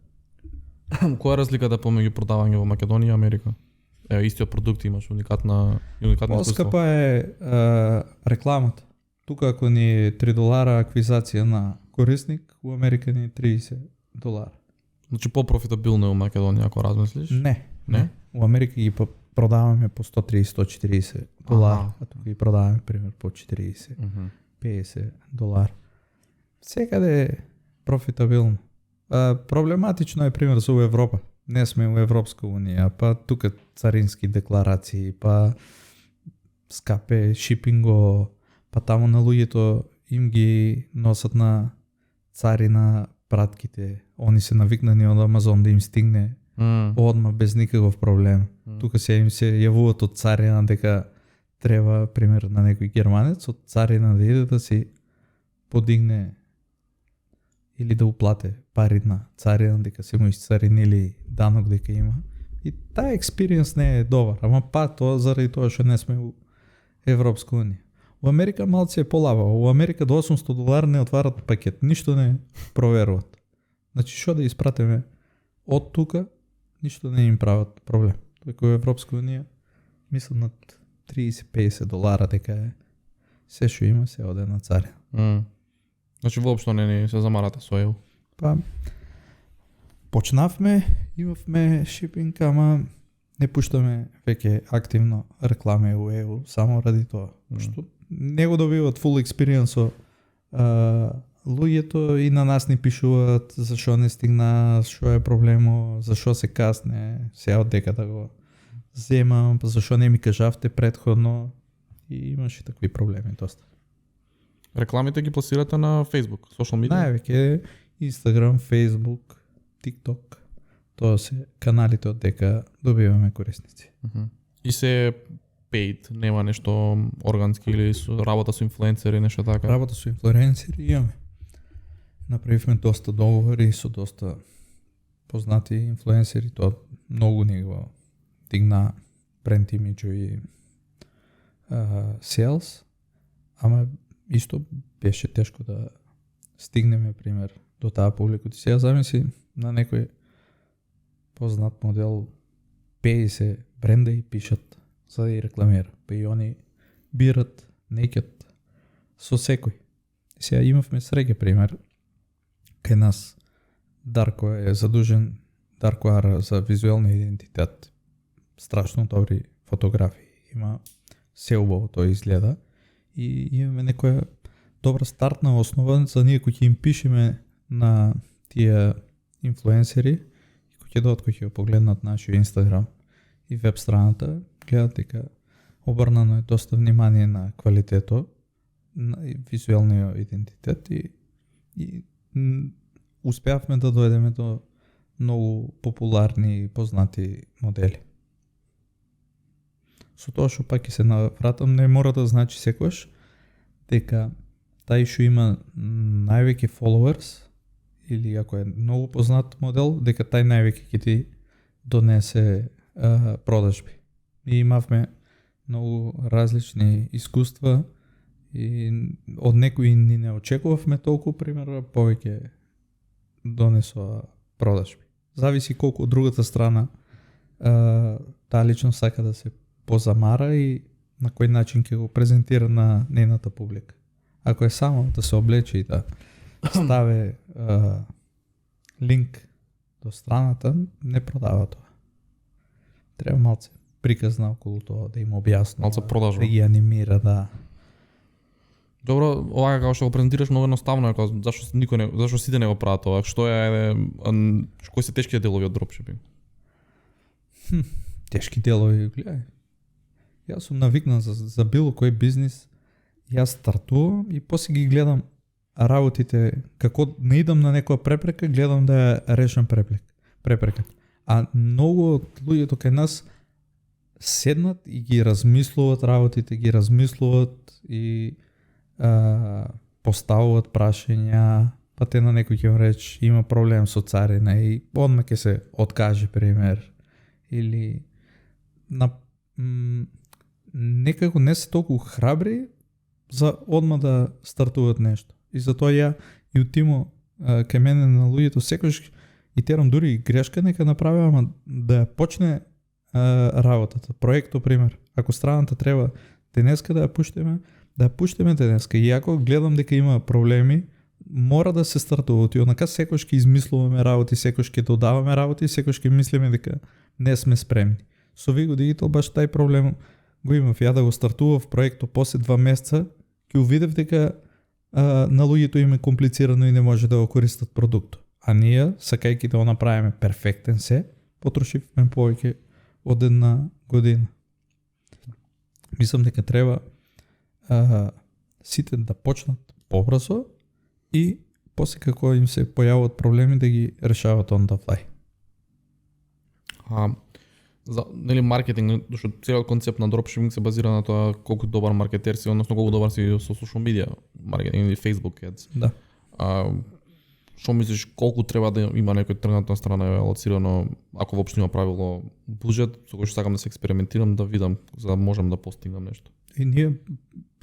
Која е разликата помеѓу продавање во Македонија и Америка? Истиот продукт имаш уникатно искуство. Поскапа е рекламата. Тука ако ни е $3 аквизација на корисник, у Америка ни е $30. Значи по-профитабилно е у Македонија, ако размислиш? Не. У Америка ги продаваме по $130-140, а тука ги продаваме пример по $40-50. Секаде е профитабилно. Проблематично е пример за у Европа. Не сме у Европска унија, па тука царински декларации, па скапе шипинго, па таму на луѓето им ги носат на царина пратките. Они се навикнани од Амазон да им стигне одма без никаков проблем. Тука се им се јавуваат од царина дека треба, пример, на некој германец од царина да иде да си подигне или да уплате пари на царина дека се му исцаринили данок дека има. И таа експириенс не е добар, ама па тоа заради тоа што не сме у Европска унија. У Америка малце е полабаво. У Америка до $800 не отварат пакет, ништо не проверуват. Значи што да испратиме од тука, ништо не им прават проблем. Дека во Европска унија мислам над $30-50 дека е се што има се оде на царина. Значи воопшто не ни се замарате со EU. Па почнавме, имавме шипинг, ама не пуштаме веќе активно реклами у EU само ради тоа. Што не го добиваат full experience луѓето и на нас ни пишуваат зашо не стигна, што е проблемо, зашо се касне, сега од дека да го земам, па зашо не ми кажавте предходно, и имаше такви проблеми доста. Рекламите ги пласирате на Facebook, social media? Највеќе Instagram, Facebook, TikTok. Тоа се каналите од дека добиваме корисници. И се paid, нема нешто органски или работа со инфлуенсери, нешто така? Работа со инфлуенсери имаме. Направивме доста договори со доста познати инфлуенсери, тоа многу ни го дигна бренд имиџу и sales, ама исто беше тешко да стигнеме, пример, до таа публика. Ти сега замисли на некој познат модел 50 бренда и пишат за да и рекламира. Па и они бират, некјат со секој. Сега имавме среќа, пример, кај нас Дарко е задужен, Дарко Ара, за визуелни идентитет. Страшно добри фотографии. Има се убаво тоа изгледа и имаме некоја добра стартна основа за ние кои ќе им пишеме на тие инфлуенсери и кои ќе додат, кои ќе погледнат нашиот Инстаграм и веб страната, гледат дека обрнано е доста внимание на квалитето, на визуелниот идентитет и успеавме да дојдеме до многу популарни и познати модели. Со тоа што пак ќе се навратам, не мора да значи секојаш дека тај што има највеќе followers или ако е многу познат модел, дека тај највеќе ќе ти донесе продажби. И имавме многу различни искуства и од некои ни не очекувавме толку, пример, повеќе донесоа продажби. Зависи колку од другата страна таа личност сака да се позамара и на кој начин ќе го презентира на нејната публика. Ако е само да се облече и да ставе линк до страната, не продава тоа. Треба малце приказна околу тоа, да им објасни, малце продажба, да ги анимира, да. Добро, ова како што го презентираш многу едноставно е, зашто сите не го прават тоа? Што е кои се тешките делови од дропшипинг? Тешки делови, гледај. Јас сум навикнат за било кој бизнис. Јас стартувам и после ги гледам работите, како не идам на некоја препрека, гледам да ја решам препреката. А многу од луѓето кај нас седнат и ги размислуваат работите, ги размислуваат и поставуваат прашања, па те на некој ќе рече има проблем со царина и одма ќе се откаже пример или некако не се толку храбри за одма да стартуваат нешто. И затоа ја и у тимо кај мене на луѓето секогаш и терам дури и грешка нека направи, ама да ја почне работата, проектот пример. Ако страната треба денеска да ја пуштиме денеска. И ако гледам дека има проблеми, мора да се стартува. И онака секогаш ќе измислуваме работи, секогаш ќе додаваме работи, секогаш ќе мислиме дека не сме спремни. Со Vigo Digital баш тај проблем го имав. Ја да го стартував проектот после 2 месеца, ќе увидев дека на луѓето им е комплицирано и не може да го користат продуктот. А ние, сакајќи да го направиме перфектен се, потрошивме повеќе од 1 година. Мислам дека треба сите да почнат побрзо и после како им се појавуваат проблеми да ги решават on the fly. За нели маркетинг, што целиот концепт на дропшипинг се базира на тоа колку добар маркетер си, односно колку добар си со social media маркетинг или Facebook ads. Да. Што мислиш колку треба да има некој тргнатна страна е алоцирано, ако воопшто има правило буџет, со кој што сакам да се експериментирам да видам за да можам да постигнам нешто. И ние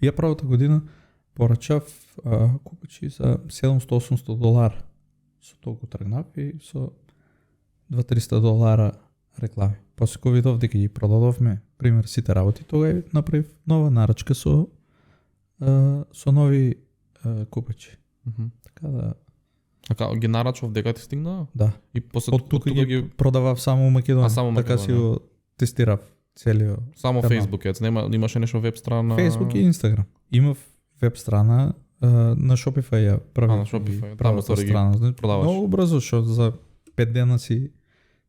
ја правата година порачав купачи за $700-800 со толку тргнав и со $200-300 реклами. После кога видов дека ги продадовме, пример сите работи, тогаш направив нова нарачка со нови купачи. Така да. Така ги нарачав дека ти стигна? Да. И после од тука ги продавав само у Македонија. Само така си го тестирав целиот. Само канал. Facebook ads, немаше нешто веб страна. Facebook и Instagram. Имав веб страна на Shopify ја правив. На Shopify, правата страна. Продаваш. Многу брзо, што за 5 дена си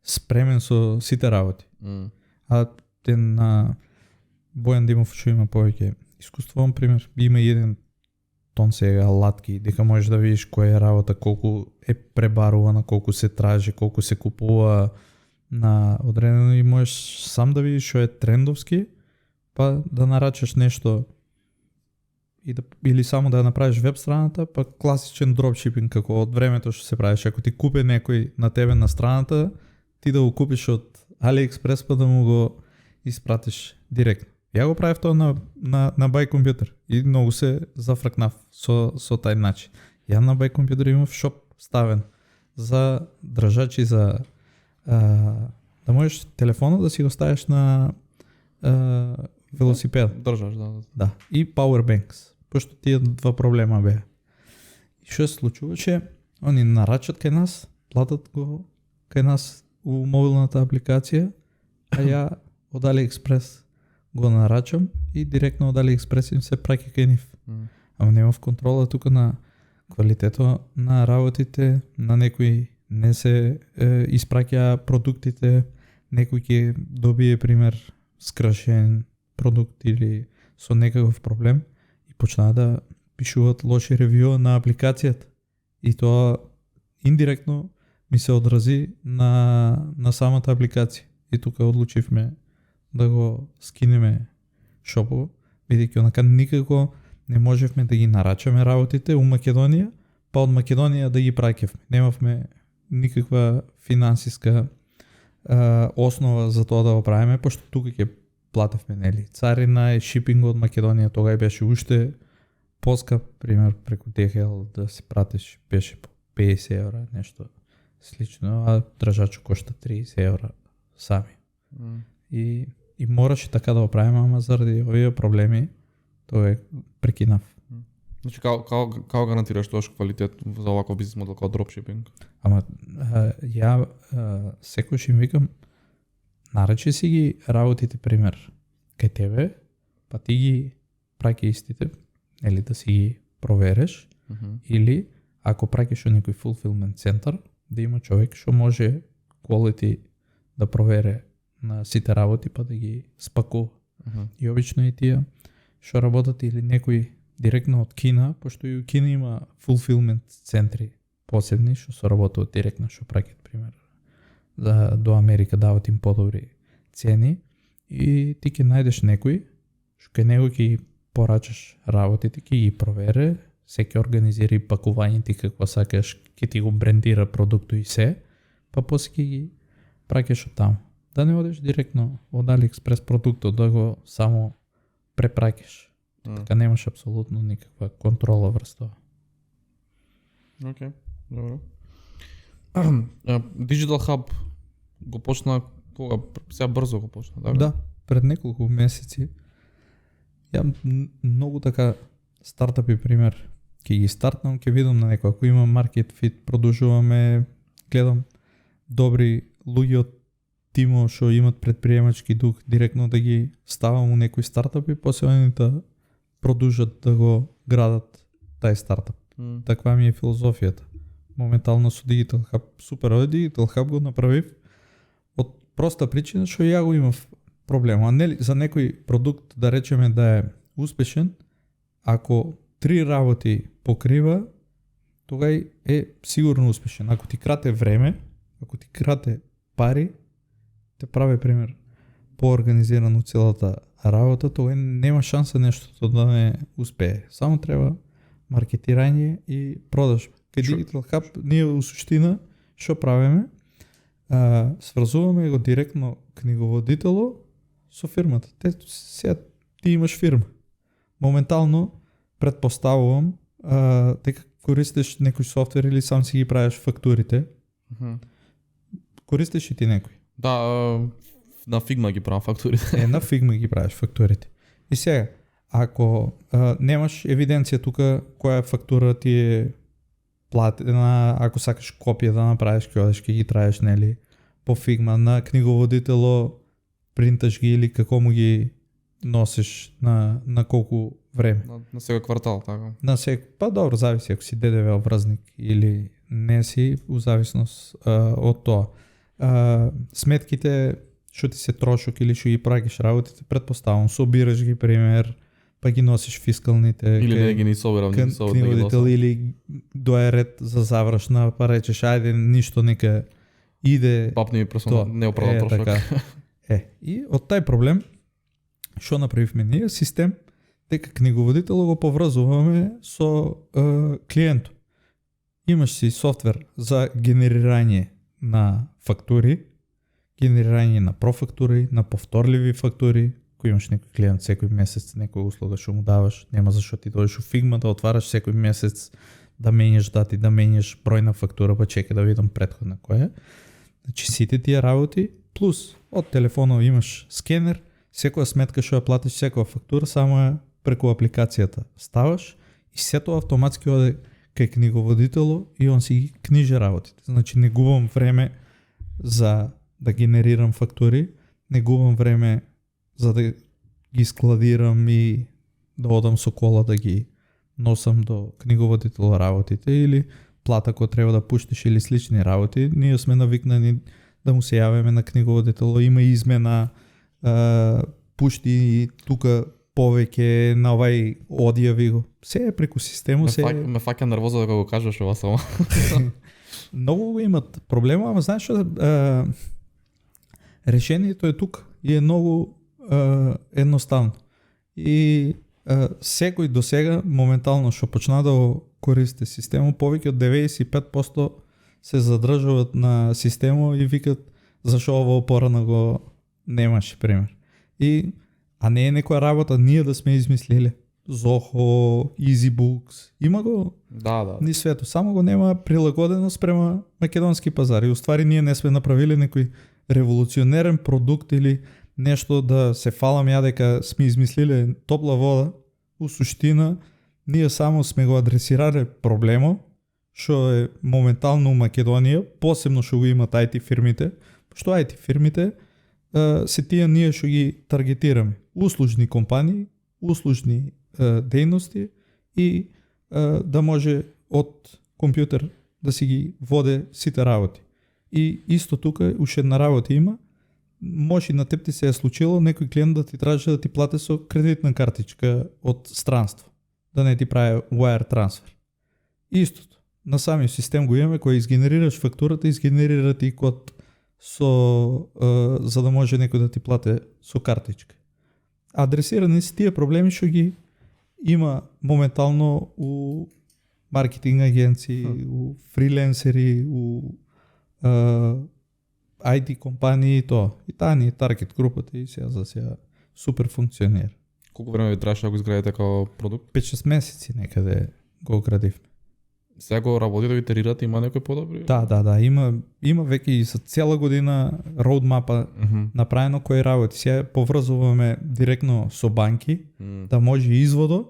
спремен со сите работи. А ден на Бојан Димов што има повеќе искуство, пример, има еден тон сега алатки, дека можеш да видиш која е работа, колку е пребарувана, колку се тражи, колку се купува на одредено и можеш сам да видиш што е трендовски, па да нарачаш нешто и да, или само да направиш веб страната, па класичен дропшипинг како од времето што се правиш. Ако ти купи некој на тебе на страната, ти да го купиш од AliExpress па да му го испратиш директно. Ја го правев тоа на Buy Computer и многу се зафркнав со тај начин. Ја на Buy Computer имав шоп ставен за држачи за да можеш телефонот да си го ставиш на велосипед. Држаш, да. Да. И powerbanks. Пошто тие два проблема беа. И што се случуваше? Они нарачат кај нас, платат го кај нас у мобилната апликација, а ја од AliExpress го нарачам и директно од AliExpress им се праќа кај нив. Ама немав контрола тука на квалитето на работите, на некои не се испраќа продуктите, некој ќе добие пример скрашен продукт или со некаков проблем и почнаа да пишуваат лоши ревјуа на апликацијата. И тоа индиректно ми се одрази на самата апликација. И тука одлучивме да го скинеме шопот, бидејќи онака никако не можевме да ги нарачаме работите у Македонија, па од Македонија да ги праќавме. Немавме никаква финансиска основа за тоа да го правиме, пошто тука ќе платевме, нели, царина и шипинг од Македонија, тогаш беше уште поскап, пример преку DHL да се пратиш беше по 50 евра, нешто слично, а држачот кошта 30 евра сами. И мораше така да го правиме, ама заради овие проблеми тоа прекинав. Значи како гарантираш тоа квалитет за оваков бизнес модел како дропшипинг? Ама ја секојаш им викам, нарачи си ги работите пример кај тебе, па ти ги праќај истите, или да си ги провереш, или ако праќаш од некој fulfillment центар, да има човек што може quality да провере на сите работи па да ги спакува. И обично и тие што работат или некои директно од Кина, пошто и у Кина има fulfillment центри посебни што се работат директно, што праќаат пример до Америка, дават им подобри цени и ти ќе најдеш некој што кај него ќе ги порачаш работите, ќе ги провере, се ќе организира и пакување ти какво сакаш, ќе ти го брендира продукту и се, па после ќе ги праќаш од таму. Да не одеш директно од AliExpress продуктот да го само препраќаш. Така немаш апсолутно никаква контрола врз тоа. Окей, добро. Digital Hub го почна кога? Сега брзо го почна, така? Да, пред неколку месеци. Ја многу така стартапи пример ќе ги стартнам, ќе видам на некој, ако има market fit, продолжуваме, гледам добри луѓе од тимо што имат предприемачки дух, директно да ги ставам у некои стартапи, после они да продолжат да го градат тај стартап. Таква ми е филозофијата. Моментално со Digital Hub, супер, овој Digital Hub го направив од проста причина што ја го имав проблем. А нели за некој продукт да речеме да е успешен, ако 3 работи покрива, тогај е сигурно успешен. Ако ти крате време, ако ти крате пари, те прави пример поорганизирано целата работа, тогај нема шанса нештото да не успее. Само треба маркетирање и продажба. Кај Digital Hub ние у суштина што правиме? Сврзуваме го директно книговодитело со фирмата. Сега ти имаш фирма. Моментално предпоставувам дека користиш некој софтвер или сам си ги правиш фактурите. Користиш и ти некој? Да, на Figma ги правам фактурите. На Figma ги правиш фактурите. И сега, ако немаш евиденција тука која фактура ти е платена, ако сакаш копија да направиш, ќе одеш ќе ги траеш, нели, по Figma, на книговодитело принташ ги или како му ги носиш на колку време. На секој квартал, така. На па добро, зависи ако си ДДВ обврзник или не си, у зависност од тоа. Сметките што ти се трошок или што ги праќаш работите, предпоставам, собираш ги пример, па ги носиш фискалните или не ги ни собирам, не ги книговодител, или дое ред за завршна, па речеш ајде ништо нека иде. Папни ми просто неоправдан трошок. Така. И од тај проблем што направивме ние систем дека книговодителот го поврзуваме со клиентот. Имаш си софтвер за генерирање на фактури, генерирање на профактури, на повторливи фактури. Ако имаш некој клиент секој месец, некоја услуга што му даваш, нема зашо ти дојдеш у Figma да отвараш секој месец, да менјаш дати, да менјаш број на фактура, па чекај да видам претходна која. Значи сите тие работи, плюс од телефонот имаш скенер, секоја сметка што ја платиш, секоја фактура, само е преку апликацијата ставаш и сето автоматски оде кај книговодитело и он си ги книжи работите. Значи не губам време за да генерирам фактури, не губам време за да ги складирам и да одам со кола да ги носам до книговодитело работите или плата која треба да пуштиш или слични работи. Ние сме навикнани да му се јавиме на книговодитело, има измена, пушти тука повеќе на овај одјави го. Се е преку систему, ме фаќа нервоза да го кажеш ова само. Многу имат проблема, ама знаеш што решението е тука и е многу едноставно. И секој до сега моментално што почна да го користи систему, повеќе од 95% се задржуваат на систему и викат зашо ово порано го немаше пример. А не е некоја работа ние да сме измислиле. Zoho, EasyBooks, има го ни свето, само го нема прилагодено спрема македонски пазар. И уствари ние не сме направиле некој револуционерен продукт или нешто да се фалам ја дека сме измислиле топла вода. У суштина ние само сме го адресирале проблемо што е моментално у Македонија, посебно што го имат IT фирмите, што IT фирмите се тие ние што ги таргетираме. Услужни компании, услужни дејности и да може од компјутер да си ги воде сите работи. И исто тука уште една работа има, може и на теб ти се е случило некој клиент да ти траже да ти плати со кредитна картичка од странство, да не ти прави wire трансфер. Истото. На самиот систем го имаме, кој изгенерираш фактурата, изгенерира ти код за да може некој да ти плате со картичка. Адресирани се тие проблеми што ги има моментално у маркетинг агенции, у фриленсери, у IT компании и тоа. И таа ни е таргет групата и сега за сега супер функционира. Колку време ви требаше да го изградите како продукт? 5-6 месеци некаде го градивме. Сега го работите да ви итерирате, има некои подобри? Да, има веќе и за цела година роудмапа направено кој работи. Сега поврзуваме директно со банки, да може изводо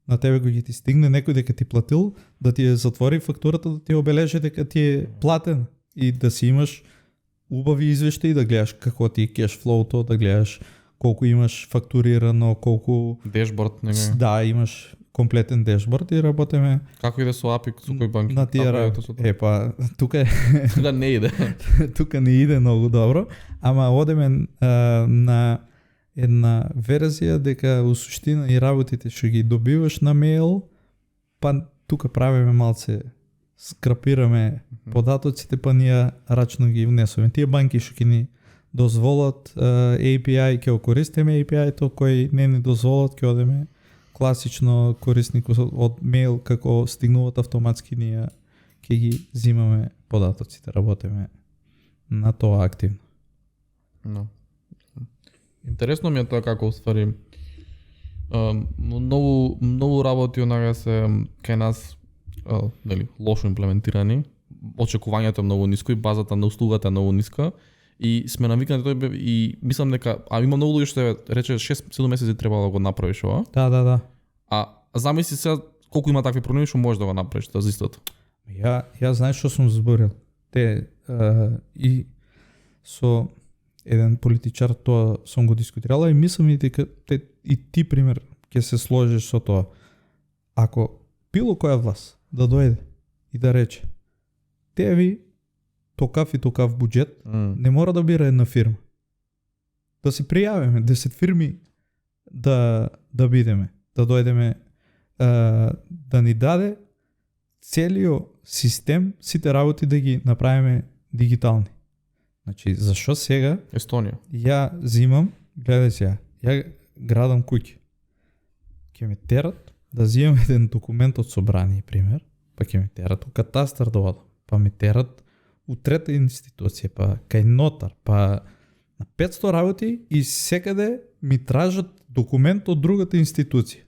на тебе кога ти стигне некој дека ти платил, да ти затвори фактурата, да ти обележи дека ти е платен и да си имаш убави извештаи, да гледаш како ти е кешфлоуто, да гледаш колку имаш фактурирано, колку... Дешборд, не ми. Да, имаш комплетен дешборд и работиме Како иде со API, со кој банки? на тие работи. Тука Тука не иде. тука не иде многу добро, ама одеме на една верзија дека у суштина и работите што ги добиваш на мејл, па тука правиме малце, скрапираме податоците, па ние рачно ги внесуваме. Тие банки што ќе ни дозволат API, ќе го користиме API-то, кој не ни дозволат, ќе одеме класично корисник од мејл, како стигнуваат автоматски, ние ќе ги зимаме податоците, работиме на тоа активно. No. Интересно ми е тоа како уствари многу работи онага се кај нас нели лошо имплементирани. Очекувањето е многу ниско и базата на услугата е многу ниска и сме навикнати тој и мислам дека има многу луѓе што рече 6-7 месеци требало да го направиш ова. Да. А замисли сега колку има такви проблеми што можеш да го направиш тоа за истото. Ја знаеш што сум зборил. Те и со еден политичар тоа сум го дискутирала и мислам и дека и ти пример ќе се сложиш со тоа. Ако било која власт да дојде и да рече теви токав и токав буџет, не мора да бира една фирма. Да се пријавиме 10 фирми да бидеме, да дојдеме да ни даде целиот систем, сите работи да ги направиме дигитални. Значи, зашо сега Естонија. ја зимам, гледај сега, ја градам куќи. Ќе ме терат да зимам еден документ од собрание, пример, па ќе ме терат у катастар да одам, па ме терат у трета институција, па кај нотар, па на 500 работи и секаде ми тражат документ од другата институција.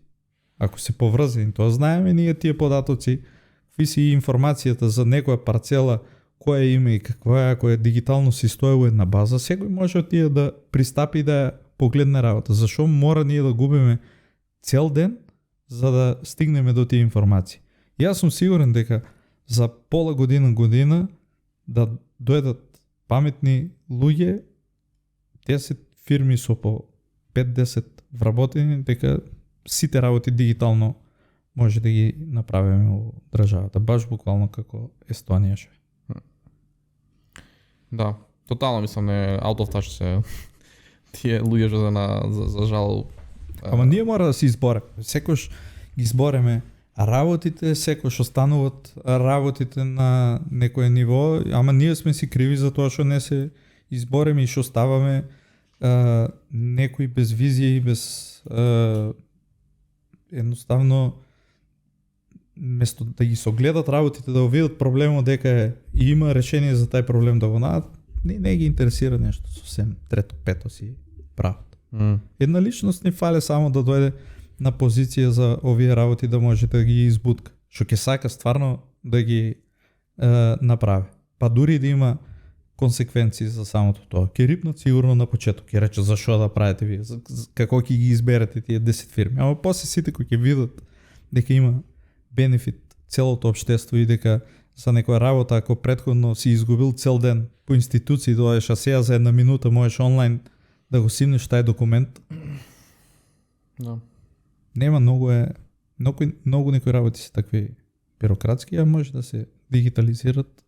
Ако се поврзани, тоа знаеме ние тие податоци, какви си информацијата за некоја парцела, која има и каква е, ако е дигитално си стои у една база, секој може од тие да пристапи и да ја погледне работа. Зашо мора ние да губиме цел ден за да стигнеме до тие информации? Јас сум сигурен дека за пола година да дојдат паметни луѓе, 10 фирми со по 5-10 вработени, дека сите работи дигитално може да ги направиме во државата, баш буквално како Естонија ше. Да, тотално мислам не out of touch се тие луѓе што за жал. Ама ние мора да се избореме. Секош ги избореме работите, секош остануваат работите на некое ниво, ама ние сме си криви за тоа што не се избореме и што ставаме некои без визија и без едноставно место да ги согледат работите, да видат проблемот дека е и има решение за тај проблем да го најдат, не ги интересира нешто сосем трето, пето си прават. Една личност ни фале само да дојде на позиција за овие работи да може да ги избутка. Што ќе сака стварно да ги направи. Па дури да има консеквенции за самото тоа. Ќе рипнат сигурно на почеток, ќе рече зашо да правите вие, како ќе ги изберете тие 10 фирми. Ама после сите кои ќе видат дека има бенефит целото општество и дека за некоја работа ако претходно си изгубил цел ден по институции, доаѓаш, а сега за една минута можеш онлайн да го симнеш тај документ. Да. Нема многу некои работи се такви бирократски, а може да се дигитализират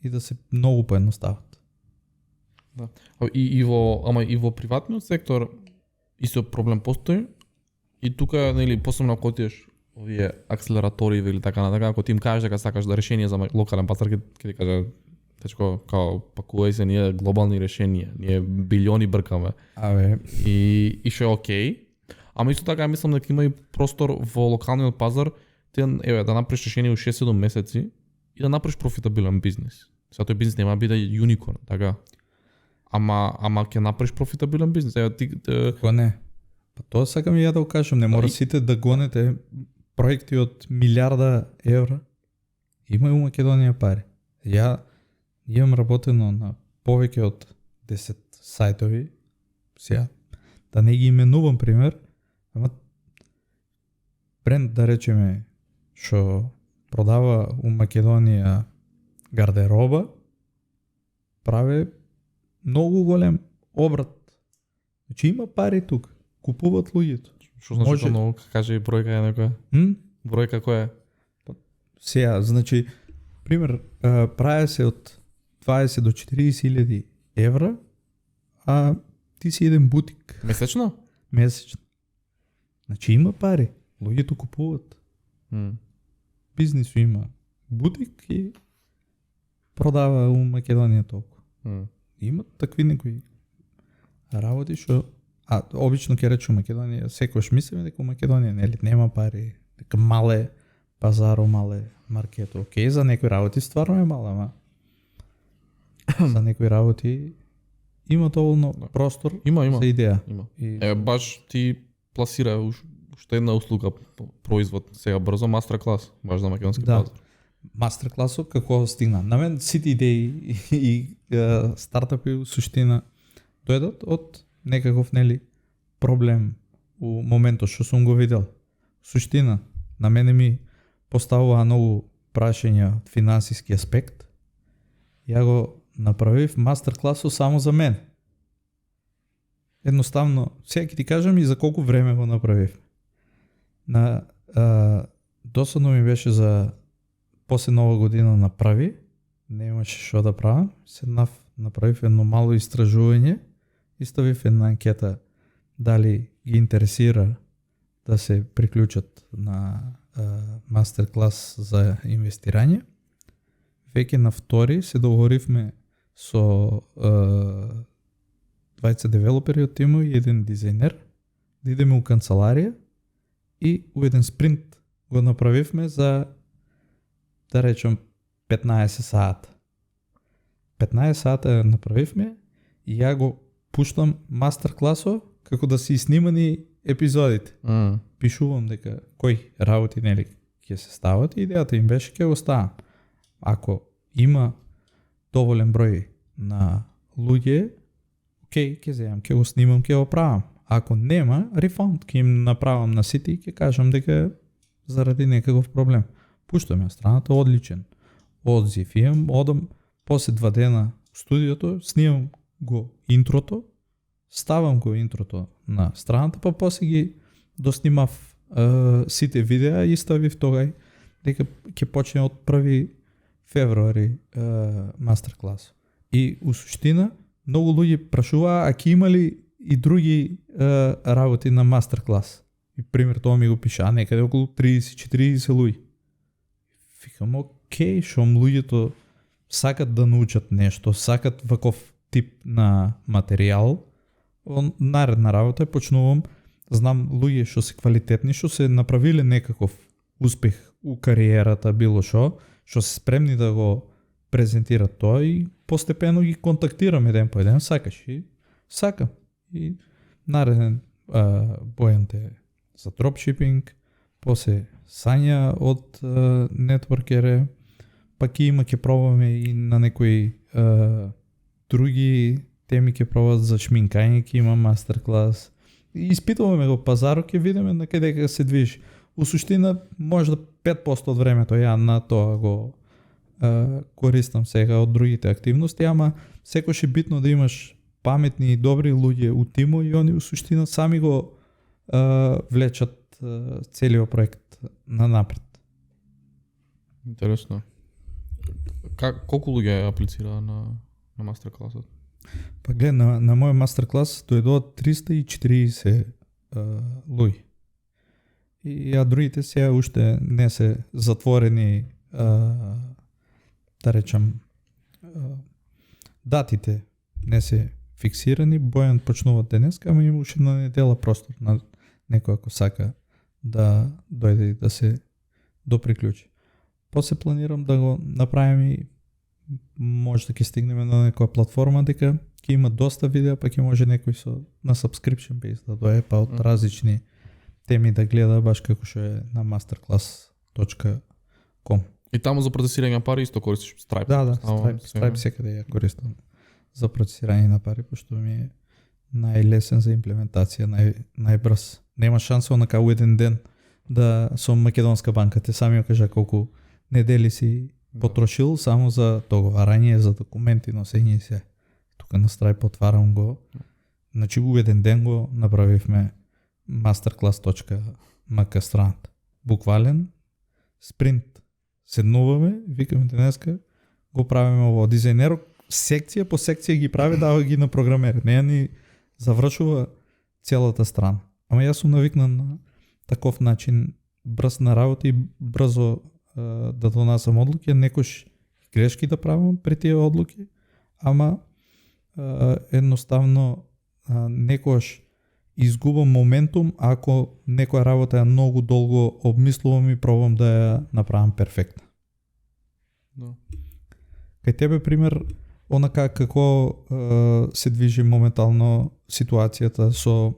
и да се многу поедностават. И во приватниот сектор исто проблем постои. И тука, нели, посебно ако отидеш овие акселератори или така натака, ако ти им кажеш дека сакаш да решение за локален пазар, ќе ти каже течко, као пакувај се, ние глобални решенија, ние билиони бркаме. И што е окей. Ама исто така мислам дека има и простор во локалниот пазар да направиш решение у 6-7 месеци и да направиш профитабилен бизнис. Сега тој бизнис нема биде юникорн, така. Ама ќе направиш профитабилен бизнис. Како не? Па тоа сакам и ја да го кажам, не мора сите да гонете проекти од милиарда евра. Има и у Македонија пари. Ја имам работено на повеќе од 10 сајтови. Сега, да не ги именувам пример, ама бренд, да речеме, што продава у Македонија гардероба, праве многу голем обрат. Значи има пари тука, купуваат луѓето. Што значи многу, кажи бројка е некоја? Бројка која е? Сега, значи, пример, прави се од 20 до 40.000 евра, а ти си еден бутик. Месечно? Месечно. Значи има пари, луѓето купуваат. Бизнису има бутик и продава у Македонија толку. Има такви некои работи што обично ќе речу Македонија, секојаш мислиме дека Македонија нели нема пари, дека мале пазаро, мале маркето. Океј, за некои работи стварно е мало, ама за некои работи има доволно простор за идеја. Има. Баш ти пласира уште една услуга, производ сега брзо, мастер-клас, баш за македонски пазар. Мастер-класот како стигна? На мен сите идеи и стартапи суштина дојдат од некаков нели проблем у моментот што сум го видел. Суштина, на мене ми поставува многу прашања од финансиски аспект. Ја го направив мастер-класот само за мен. Едноставно, сега ќе ти кажам и за колку време го направив. Досадно ми беше за после Нова година направи, не имаше што да правам, направив едно мало истражување и ставив една анкета дали ги интересира да се приклучат на мастер-клас за инвестирање. Веќе на втори се договоривме со двајца девелопери од тимот и еден дизајнер да идеме у канцеларија и у еден спринт го направивме за, да речем, 15 сата. 15 сата направивме и ја го пуштам мастер-класо како да си снимани епизодите. Пишувам дека кои работи нели ќе се стават и идејата им беше ќе го ставам. Ако има доволен број на луѓе, окей, ќе земам, ќе го снимам, ќе го правам. Ако нема, рефаунд ќе им направам на сите и ќе кажам дека заради некаков проблем. Пуштам ја страната, одличен одзив имам, одам после 2 дена в студиото, снимам го интрото, ставам го интрото на страната, па после ги доснимав сите видеа и ставив тогај дека ќе почне од 1 февруари мастер-клас. И у суштина многу луѓе прашуваа, а ќе има ли и други работи на мастер-клас? И пример тоа ми го пиша, некаде околу 30-40 луѓе. Викам, окей, шом луѓето сакат да научат нешто, сакат ваков тип на материјал, наредна работа е почнувам, знам луѓе што се квалитетни, што се направиле некаков успех у кариерата, било што се спремни да го презентират тоа и постепено ги контактирам еден по еден, сакаш и сакам. И нареден Бојан те за дропшипинг, после Сања од нетворкере, пак има ќе пробаме и на некои други теми ќе пробат за шминкање, ќе има мастер-клас. И испитуваме го пазарот, ќе видиме на каде ќе се движи. У суштина, можда 5% од времето ја на тоа го користам сега од другите активности, ама секојаш е битно да имаш паметни и добри луѓе у тимо и они у суштина сами го влечат целиот проект на напред. Интересно. Колку луѓе аплицира на мастер-класот? Па гледа, на мој мастер-клас дојдоа 340 луѓе. И другите сега уште не се затворени, да речам, датите не се фиксирани. Бојан почнува денеска, ама има уште на недела простор на некој ако сака да дојде и да се доприклучи. После планирам да го направим и може да ќе стигнеме на некоја платформа дека ќе има доста видеа, па ќе може некој на subscription base да дое, па од различни теми да гледа, баш како што е на masterclass.com. И таму за процесирање на пари исто користиш Stripe. Да, Stripe секаде ја користам за процесирање на пари, пошто ми е најлесен за имплементација, најбрз. Нема шанса онака у еден ден да со Македонска банка те сами кажа колку недели си потрошил само за договарање, за документи, носење и се. Тука на Stripe отварам го. Значи у еден ден го направивме masterclass.mk страната. Буквален спринт. Седнуваме, викаме денеска, го правиме ово. Дизајнерот секција по секција ги прави, дава ги на програмери. Не ни завршува целата страна. Ама јас сум навикнан на таков начин, брз на работа и брзо да донасам одлуки, некош грешки да правам при тие одлуки, ама едноставно некош изгубам моментум ако некоја работа е многу долго обмислувам и пробам да ја направам перфектна. Да. Кај тебе пример, онака како се движи моментално ситуацијата со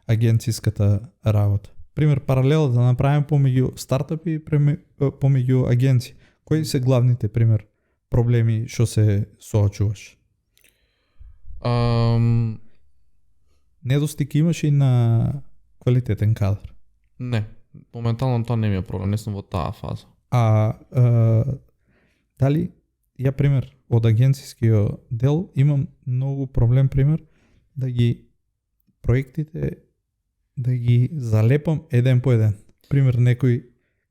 агенцијската работа. Пример, паралела да направим помеѓу стартапи и помеѓу агенции. Кои се главните, пример, проблеми што се соочуваш? Недостиг имаш и на квалитетен кадар. Не, моментално тоа не ми е проблем, не сум во таа фаза. Дали, ја пример, од агенцијскиот дел имам многу проблем, пример, да ги проектите да ги залепам еден по еден. Пример, некој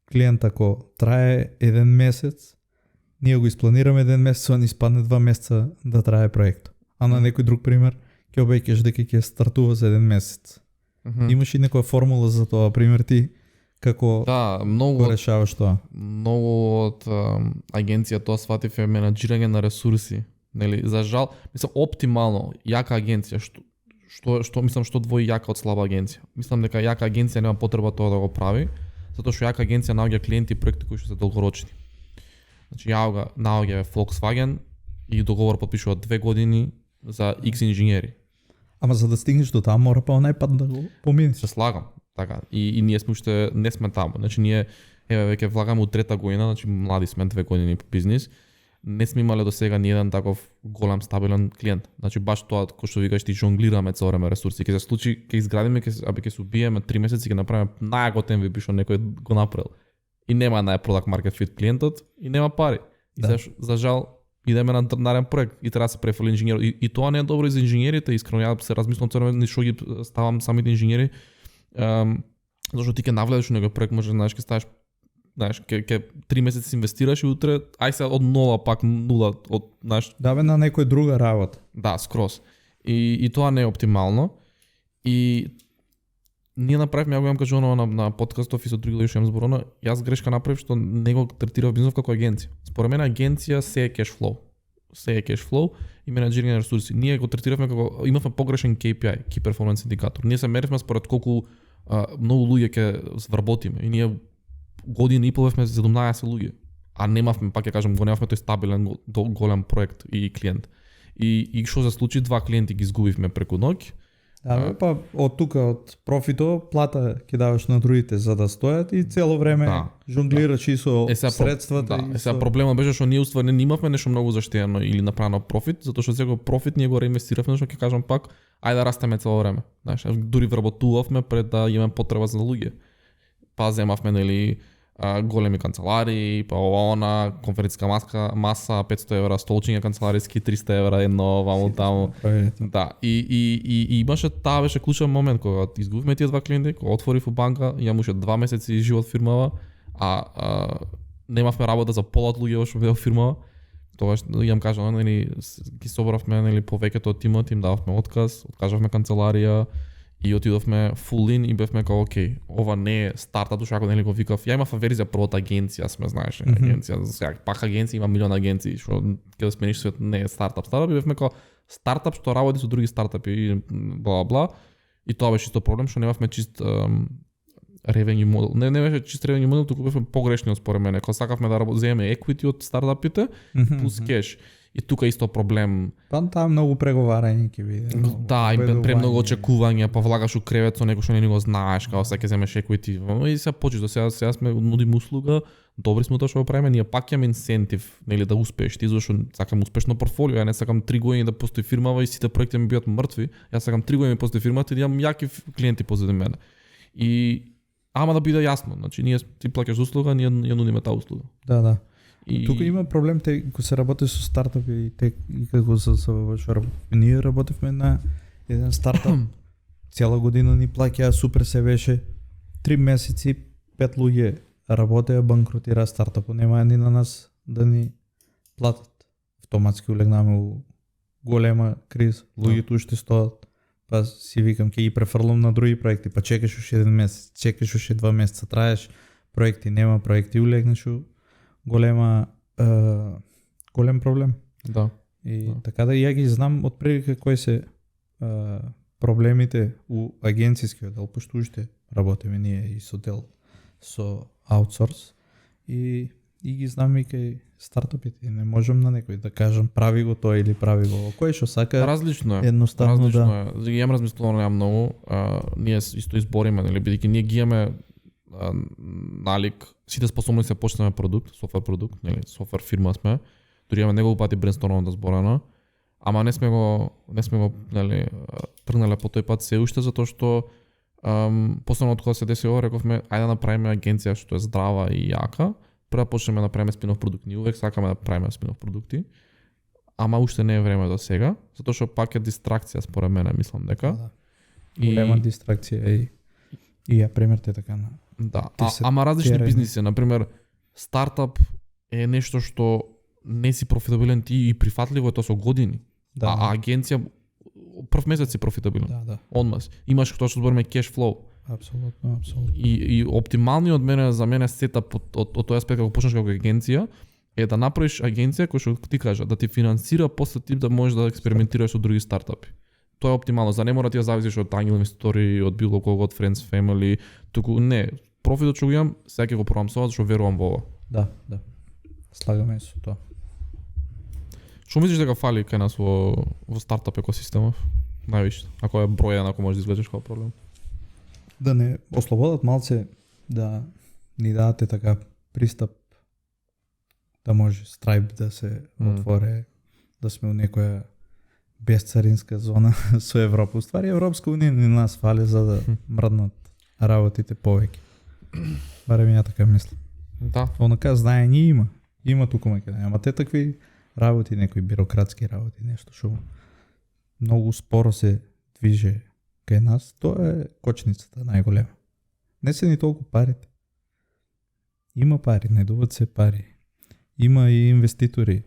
клиент ако трае еден месец, ние го испланираме еден месец, а ни спадне 2 месеца да трае проект. А на некој друг пример, ќе обеќаш дека ќе стартува за еден месец. Имаш и некоја формула за тоа, пример ти како го решаваш тоа? Многу од агенција тоа сватив е менаџирање на ресурси, нели? За жал, мислам оптимално јака агенција што мислам што двои јака од слаба агенција. Мислам дека јака агенција нема потреба тоа да го прави, затоа што јака агенција наоѓа клиенти и проекти кои што се долгорочни. Значи наоѓа Volkswagen и договор подпишува 2 години за X инженери. Ама за да стигнеш до таму мора па онај пат да го поминеш. Се слагам, така. И ние сме уште не сме таму. Значи ние веќе влагаме у 3-та година, значи млади сме 2 години по бизнис. Не сме имале до сега ни еден таков голем стабилен клиент. Значи баш тоа кој што викаш ти жонглираме цело време ресурси. Ќе се случи, ќе изградиме, ќе се убиеме 3 месеци, ќе направиме најготен MVP што некој го направил. И нема product market fit клиентот и нема пари. Да. И за жал идеме на нарен проект и треба да се префали инженер. И тоа не е добро и за инженерите, искрено ја се размислам цело време што ги ставам самите инженери. Зашто ти ќе навлезеш во некој проект, може знаеш ќе ставиш, знаеш, ќе 3 месеци инвестираш и утре ај се од нула пак нула од знаеш. Да бе на некој друга работа. Да, скроз. И тоа не е оптимално. И ние направивме, ја го имам кажано на подкастов и со други луѓе што имам зборено, јас грешка направив што не го третирав бизнисов како агенција. Според мене агенција се е cash flow. Се е cash flow и менаџирање на ресурси. Ние го третиравме како имавме погрешен KPI, Key Performance Indicator. Ние се меривме според колку многу луѓе ќе вработиме и ние година и половина 17 луѓе, а немавме, пак ќе кажам, го немавме тој стабилен голем проект и клиент. И што се случи, 2 клиенти ги изгубивме преку ноќ. Да, па од тука од профито плата ќе даваш на другите за да стојат и цело време жонглираш и со средствата. Сега проблемот беше што ние уствари не имавме нешто многу заштедено или направено профит, затоа што секој профит ние го реинвестиравме, што ќе кажам пак, ајде да растеме цело време. Знаеш, дури вработувавме пред да имаме потреба за луѓе. Па земавме нели големи канцелари, па она конференциска маса 500 евра, столчиња канцелариски 300 евра, едно ваму таму. Да, и имаше таа беше клучен момент кога изгубивме тие 2 клиенти, кога отворив у банка, имаше 2 месеци живот фирмава, немавме работа за пола од луѓе што беа во фирмава. Тогаш имам кажано, нели ги собравме нели повеќето од тимот, им дававме отказ, откажавме канцеларија и отидовме full in и бевме као окей, ова не е стартап, дошто ако нели го викав, ја имав верзија првата агенција, сме знаеш, агенција, сега пак агенција има милион агенции, што ќе да смениш свет не е стартап, и бевме као стартап што работи со други стартапи и бла бла. И тоа беше исто проблем што немавме чист revenue модел. Не беше чист revenue модел, туку бевме погрешни според мене. Кога сакавме да земеме equity од стартапите плюс кеш. И тука исто проблем. Па таа многу преговарање ќе биде. Да, и премногу очекувања, па влагаш у кревет со некој што не го знаеш, како сега ќе земеш equity. И сега почиш до сега сме нудиме услуга, добри сме тоа што го правиме, ние пак имаме инсентив, нели да успееш, ти зашто сакам успешно портфолио, ја не сакам 3 години да постои фирмава и сите проекти ми бидат мртви. Јас сакам 3 години да постои фирмата и да имам јаки клиенти позади мене. И ама да биде јасно, значи ние ти плаќаш услуга, ние ја нудиме таа услуга. Да. И тука има проблем кога се работи со стартапи и како се работи. Ние работевме на еден стартап. Цела година ни плаќаа супер се беше 3 месеци 5 луѓе работеа, банкротира стартапот, нема ни на нас да ни платат. Автоматски улегнаме у голема криза. Луѓето уште стоат. Па си викам ќе ги префрлам на други проекти, па чекаш уште 1 месец, чекаш уште 2 месеца, траеш проекти, нема проекти, улегнеш у голем проблем. Да. И така да ја ги знам отприлика кои се проблемите у агенцијскиот дел, пошто уште работиме ние и со дел со аутсорс и ги знам и кај стартапите. Не можам на некој да кажам прави го тоа или прави го. Кој што сака различно е. Едноставно различно да. Е. Ја имам размислувано ја многу, ние исто избориме, нели бидејќи ние ги имаме налик, сите способни се почнеме продукт, софтвер продукт, нели, софтвер фирма сме. Дури имаме неколку пати брейнстормано да зборено, ама не сме го нели тргнале по тој пат се уште затоа што последно од кога се деси ова рековме ајде да направиме агенција што е здрава и јака, прво почнеме да правиме спин-оф продукт. Ние увек сакаме да правиме спин-оф продукти, ама уште не е време до сега, затоа што пак е дистракција според мене, мислам дека. Да. Голема дистракција и ја премерте така на. Да, ама различни бизниси, например, стартап е нешто што не си профитабилен ти и прифатливо е тоа со години. Да. А агенција прв месец си профитабилен. Да. Одмас. Имаш тоа што збориме cash flow. Апсолутно. И оптималниот за мене сетап од тој аспект кога почнеш како агенција е да направиш агенција која што ти кажа да ти финансира после ти да можеш да експериментираш со други стартапи. Тоа е оптимално, за не мора ти да зависиш од ангел инвеститори, од било кого, од friends, family, туку не, профитот што го имам, сега ќе го пробам со ова, зашто верувам во ова. Да. Слагаме со тоа. Што мислиш дека фали кај нас во стартап екосистемов? Највише, ако е бројен, ако можеш да извлечеш како проблем. Да не ослободат малце, да ни дадете така пристап да може Stripe да се отворе, да сме у некоја безцаринска зона со Европа. Уствари Европска унија ни нас фали за да мрднат работите повеќе. Барем ја така мислам. Да. Онака знаење има туку Македонија, ама те такви работи, некои бирократски работи, нешто што многу споро се движе кај нас, тоа е кочницата најголема. Не се ни толку парите. Има пари, најдуват се пари. Има и инвеститори.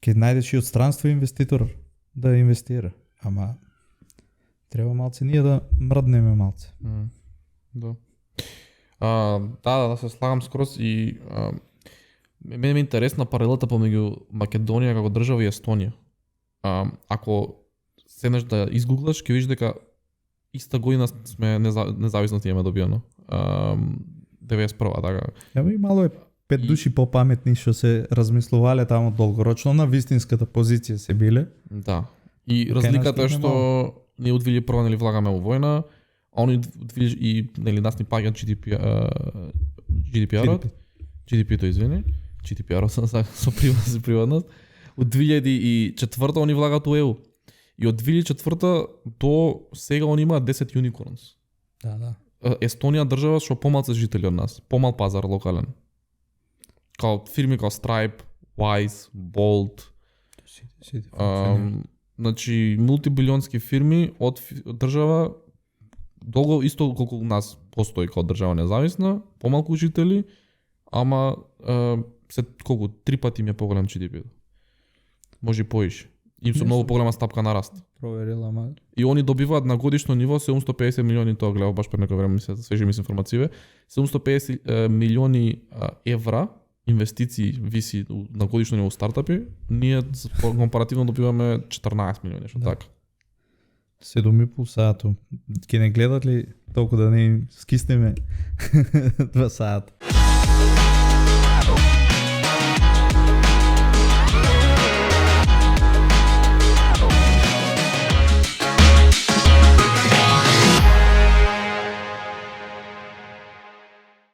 Ке најдеш и од странство инвеститор да инвестира. Ама треба малце ние да мрднеме малце. Да. Да се слагам скроз и мене ми е интересна паралелата помеѓу Македонија како држава и Естонија. Ако седнеш да изгуглаш, ќе видиш дека иста година сме независност имаме добиено. 91-а, така. Ема и мало е 5 души попаметни што се размислувале таму долгорочно на вистинската позиција се биле. Да. И разликата е што ние одвили прво нели влагаме во војна, а они одвили и нели нас ни паѓаат GDPR-от. GDP-то извини. GDPR-от со приватност. Од 2004 они влагаат у ЕУ. И од 2004 до сега они имаат 10 unicorns. Да. Естонија држава што помалку жители од нас, помал пазар локален. Као фирми као Stripe, Wise, Bolt. Значи мултибилионски фирми од држава долго исто колку нас постои као држава независна, помалку жители, ама се колку 3 пати ми е поголем GDP. може и поише. Им со Не многу сум. поголема стапка на раст. Проверила, ама И они добиваат на годишно ниво 750 милиони, тоа гледав баш пред некој време, ми се свежи ми се информације, 750 милиони евра инвестиции виси на годишно ниво стартапи, ние компаративно добиваме 14 милиони, што Да. така. 7,5 сато. Ке не гледат ли толку да не им скиснеме 2 сата?